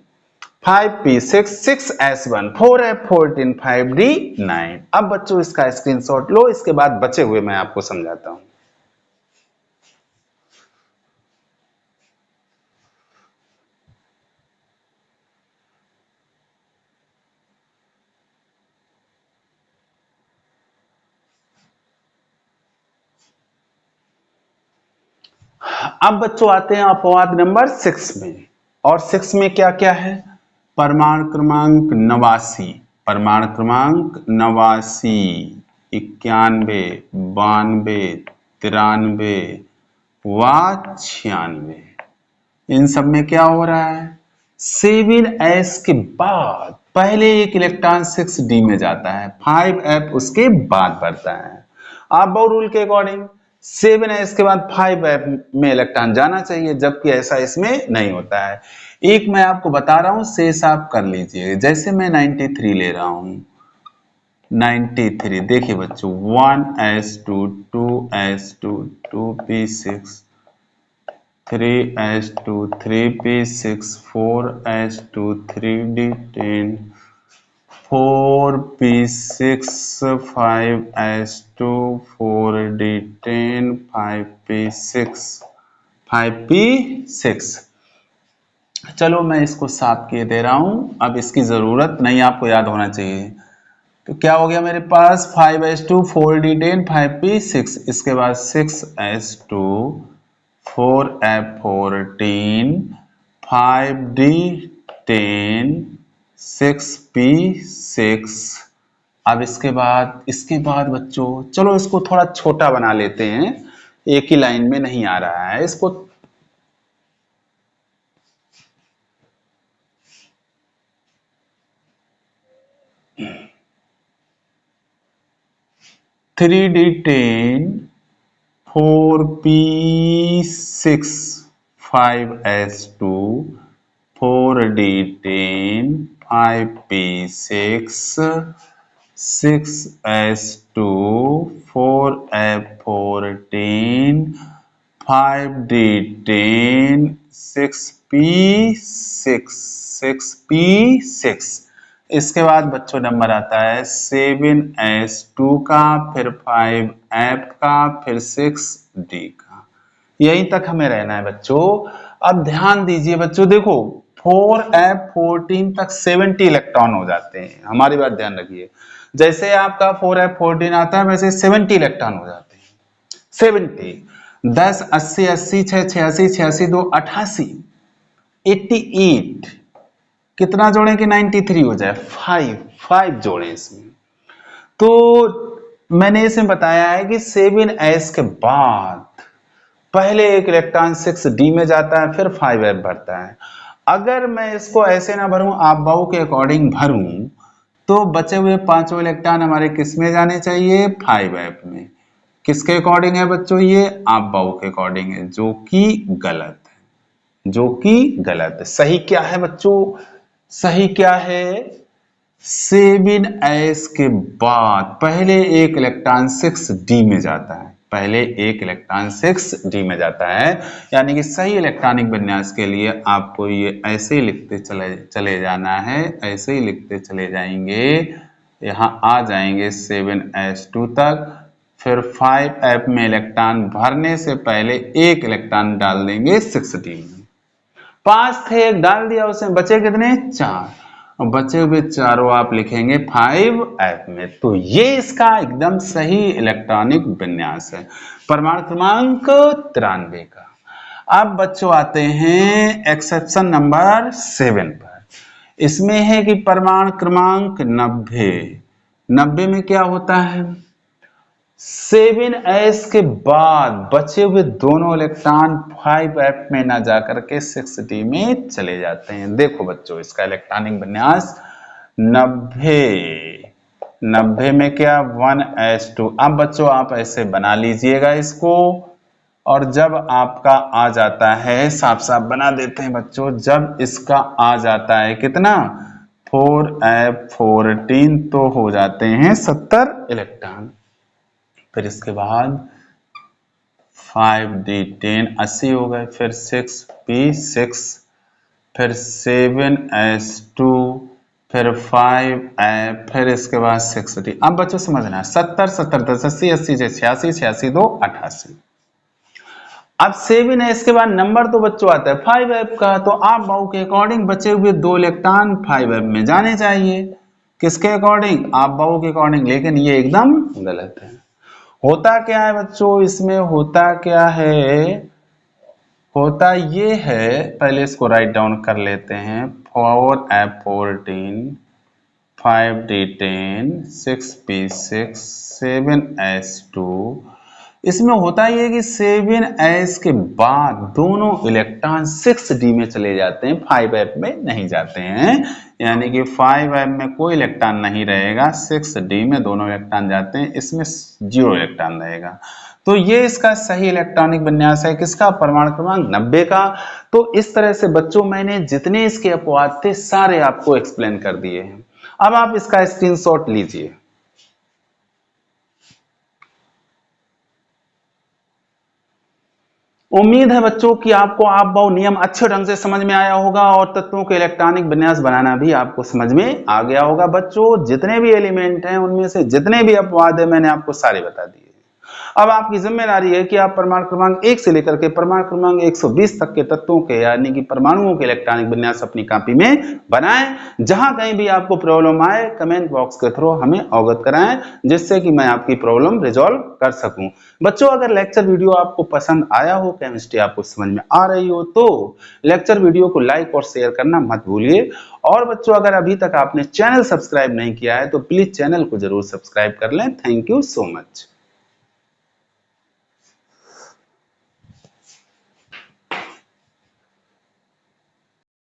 5p6 6s1 4f14 5d9। अब बच्चों इसका स्क्रीनशॉट लो, इसके बाद बचे हुए मैं आपको समझाता हूं। अब बच्चों आते हैं अपवाद नंबर 6 में, और 6 में क्या क्या है? परमाणु क्रमांक 89, परमाणु क्रमांक 89 91 92 93 व 96, इन सब में क्या हो रहा है? 7s के बाद पहले एक इलेक्ट्रॉन 6d में जाता है, 5f उसके बाद बढ़ता है। आप बाउ रूल के अकॉर्डिंग 7s के बाद 5f में इलेक्ट्रॉन जाना चाहिए, जबकि ऐसा इसमें नहीं होता है। एक मैं आपको बता रहा हूं, शेष आप कर लीजिए। जैसे मैं 93 ले रहा हूं, 93। देखिए बच्चों 1s2 2s2 2p6 3s2 3p6 4s2 3d10 4p6 5s2 4d10 5p6 5p6। चलो मैं इसको साफ किए दे रहा हूं, अब इसकी जरूरत नहीं, आपको याद होना चाहिए। तो क्या हो गया मेरे पास 5s2 4d10 5p6, इसके बाद 6s2 4f14 5d10 6p6। अब इसके बाद बच्चों चलो इसको थोड़ा छोटा बना लेते हैं, एक ही लाइन में नहीं आ रहा है इसको। 3d10 4p6 5s2 4d10 5p6 6s2 4f14 5d10 6p6 6p6। इसके बाद बच्चों नंबर आता है 7s2 का, फिर 5f का, फिर 6d का। यहीं तक हमें रहना है बच्चों। अब ध्यान दीजिए बच्चों, देखो 4f14 तक 70 इलेक्ट्रॉन हो जाते हैं। हमारी बात ध्यान रखिए, जैसे आपका 4f14 आता है वैसे 70 इलेक्ट्रॉन हो जाते हैं। 70 10 80 80 6 86 86 2 88 88। कितना जोड़े कि 93 हो जाए, 5 जोड़े इसमें। तो मैंने इसमें बताया है कि 7s के बाद पहले एक इलेक्ट्रॉन 6d में जाता है, फिर 5f भरता है। अगर मैं इसको ऐसे ना भरूं, आप बाउ के अकॉर्डिंग भरूं, तो बचे हुए पांचों इलेक्ट्रॉन हमारे किस में जाने चाहिए, 5f में। किसके अकॉर्डिंग है बच्चों, ये आप बाउ के अकॉर्डिंग है, जो कि गलत है, जो कि गलत है। सही क्या है बच्चों, सही क्या है, 7s के बाद पहले एक इलेक्ट्रॉन 6d में जाता है, पहले एक इलेक्ट्रॉन 6d में जाता है। यानी कि सही इलेक्ट्रॉनिक विन्यास के लिए आपको ये ऐसे ही लिखते चले जाना है, ऐसे ही लिखते चले जाएंगे। यहाँ आ जाएंगे 7s2 तक, फिर 5f में इलेक्ट्रॉन भरने से पहले एक इलेक्ट्रॉन डाल देंगे 6d में। 5 थे, एक डाल दिया, उसमें बचे कितने, 4, और बचे हुए चारों आप लिखेंगे 5f में। तो ये इसका एकदम सही इलेक्ट्रॉनिक विन्यास है, परमाणु क्रमांक 93 का। अब बच्चों आते हैं एक्सेप्शन नंबर 7 पर। इसमें है कि परमाणु क्रमांक 90 में क्या होता है, 7s के बाद बचे हुए दोनों इलेक्ट्रॉन 5f में ना जाकर के 6d में चले जाते हैं। देखो बच्चों इसका इलेक्ट्रॉनिक विन्यास 90 में क्या 1s2। अब बच्चों आप ऐसे बना लीजिएगा इसको, और जब आपका आ जाता है, साफ साफ बना देते हैं बच्चों, जब इसका आ जाता है कितना 4f14 तो हो जाते हैं 70 इलेक्ट्रॉन। फिर इसके बाद 5d10 80 हो गए, फिर 6p6, फिर 7s2, फिर 5f, फिर इसके बाद 6d। अब बच्चों समझना 70 70 10 80 80 86 86 2 88। अब 7s के बाद नंबर तो बच्चों आता है 5f का, तो आप बाउ के अकॉर्डिंग बचे हुए दो इलेक्ट्रॉन 5f में जाने चाहिए। किसके अकॉर्डिंग, आप बाउ के अकॉर्डिंग, लेकिन ये एकदम गलत है। होता क्या है बच्चों, इसमें होता क्या है, होता ये है, पहले इसको राइट डाउन कर लेते हैं, 4f14 5d10 6p6 7s2। इसमें होता ये कि 7s के बाद दोनों इलेक्ट्रॉन 6d में चले जाते हैं, 5f में नहीं जाते हैं। यानी कि 5f में कोई इलेक्ट्रॉन नहीं रहेगा, 6d में दोनों इलेक्ट्रॉन जाते हैं, इसमें 0 इलेक्ट्रॉन रहेगा। तो ये इसका सही इलेक्ट्रॉनिक विन्यास है, किसका, परमाणु क्रमांक 90 का। तो इस तरह से बच्चों मैंने जितने इसके अपवाद थे सारे आपको एक्सप्लेन कर दिए हैं। अब आप इसका स्क्रीनशॉट लीजिए, उम्मीद है बच्चों कि आपको आप बाउ नियम अच्छे ढंग से समझ में आया होगा और तत्वों के इलेक्ट्रॉनिक विन्यास बनाना भी आपको समझ में आ गया होगा। बच्चों जितने भी एलिमेंट हैं उनमें से जितने भी अपवाद है मैंने आपको सारे बता दिए। अब आपकी जिम्मेदारी है कि आप परमाणु क्रमांक 1 से लेकर के परमाणु क्रमांक 120 तक के तत्वों के यानी कि परमाणुओं के इलेक्ट्रॉनिक विन्यास अपनी कॉपी में बनाएं। जहां कहीं भी आपको प्रॉब्लम आए कमेंट बॉक्स के थ्रू हमें अवगत कराएं, जिससे कि मैं आपकी प्रॉब्लम रिजॉल्व कर सकूं। बच्चों अगर लेक्चर वीडियो आपको पसंद आया हो, केमिस्ट्री आपको समझ में आ रही हो, तो लेक्चर वीडियो को लाइक और शेयर करना मत भूलिए। और बच्चों अगर अभी तक आपने चैनल सब्सक्राइब नहीं किया है तो प्लीज चैनल को जरूर सब्सक्राइब कर लें। Thank you so much.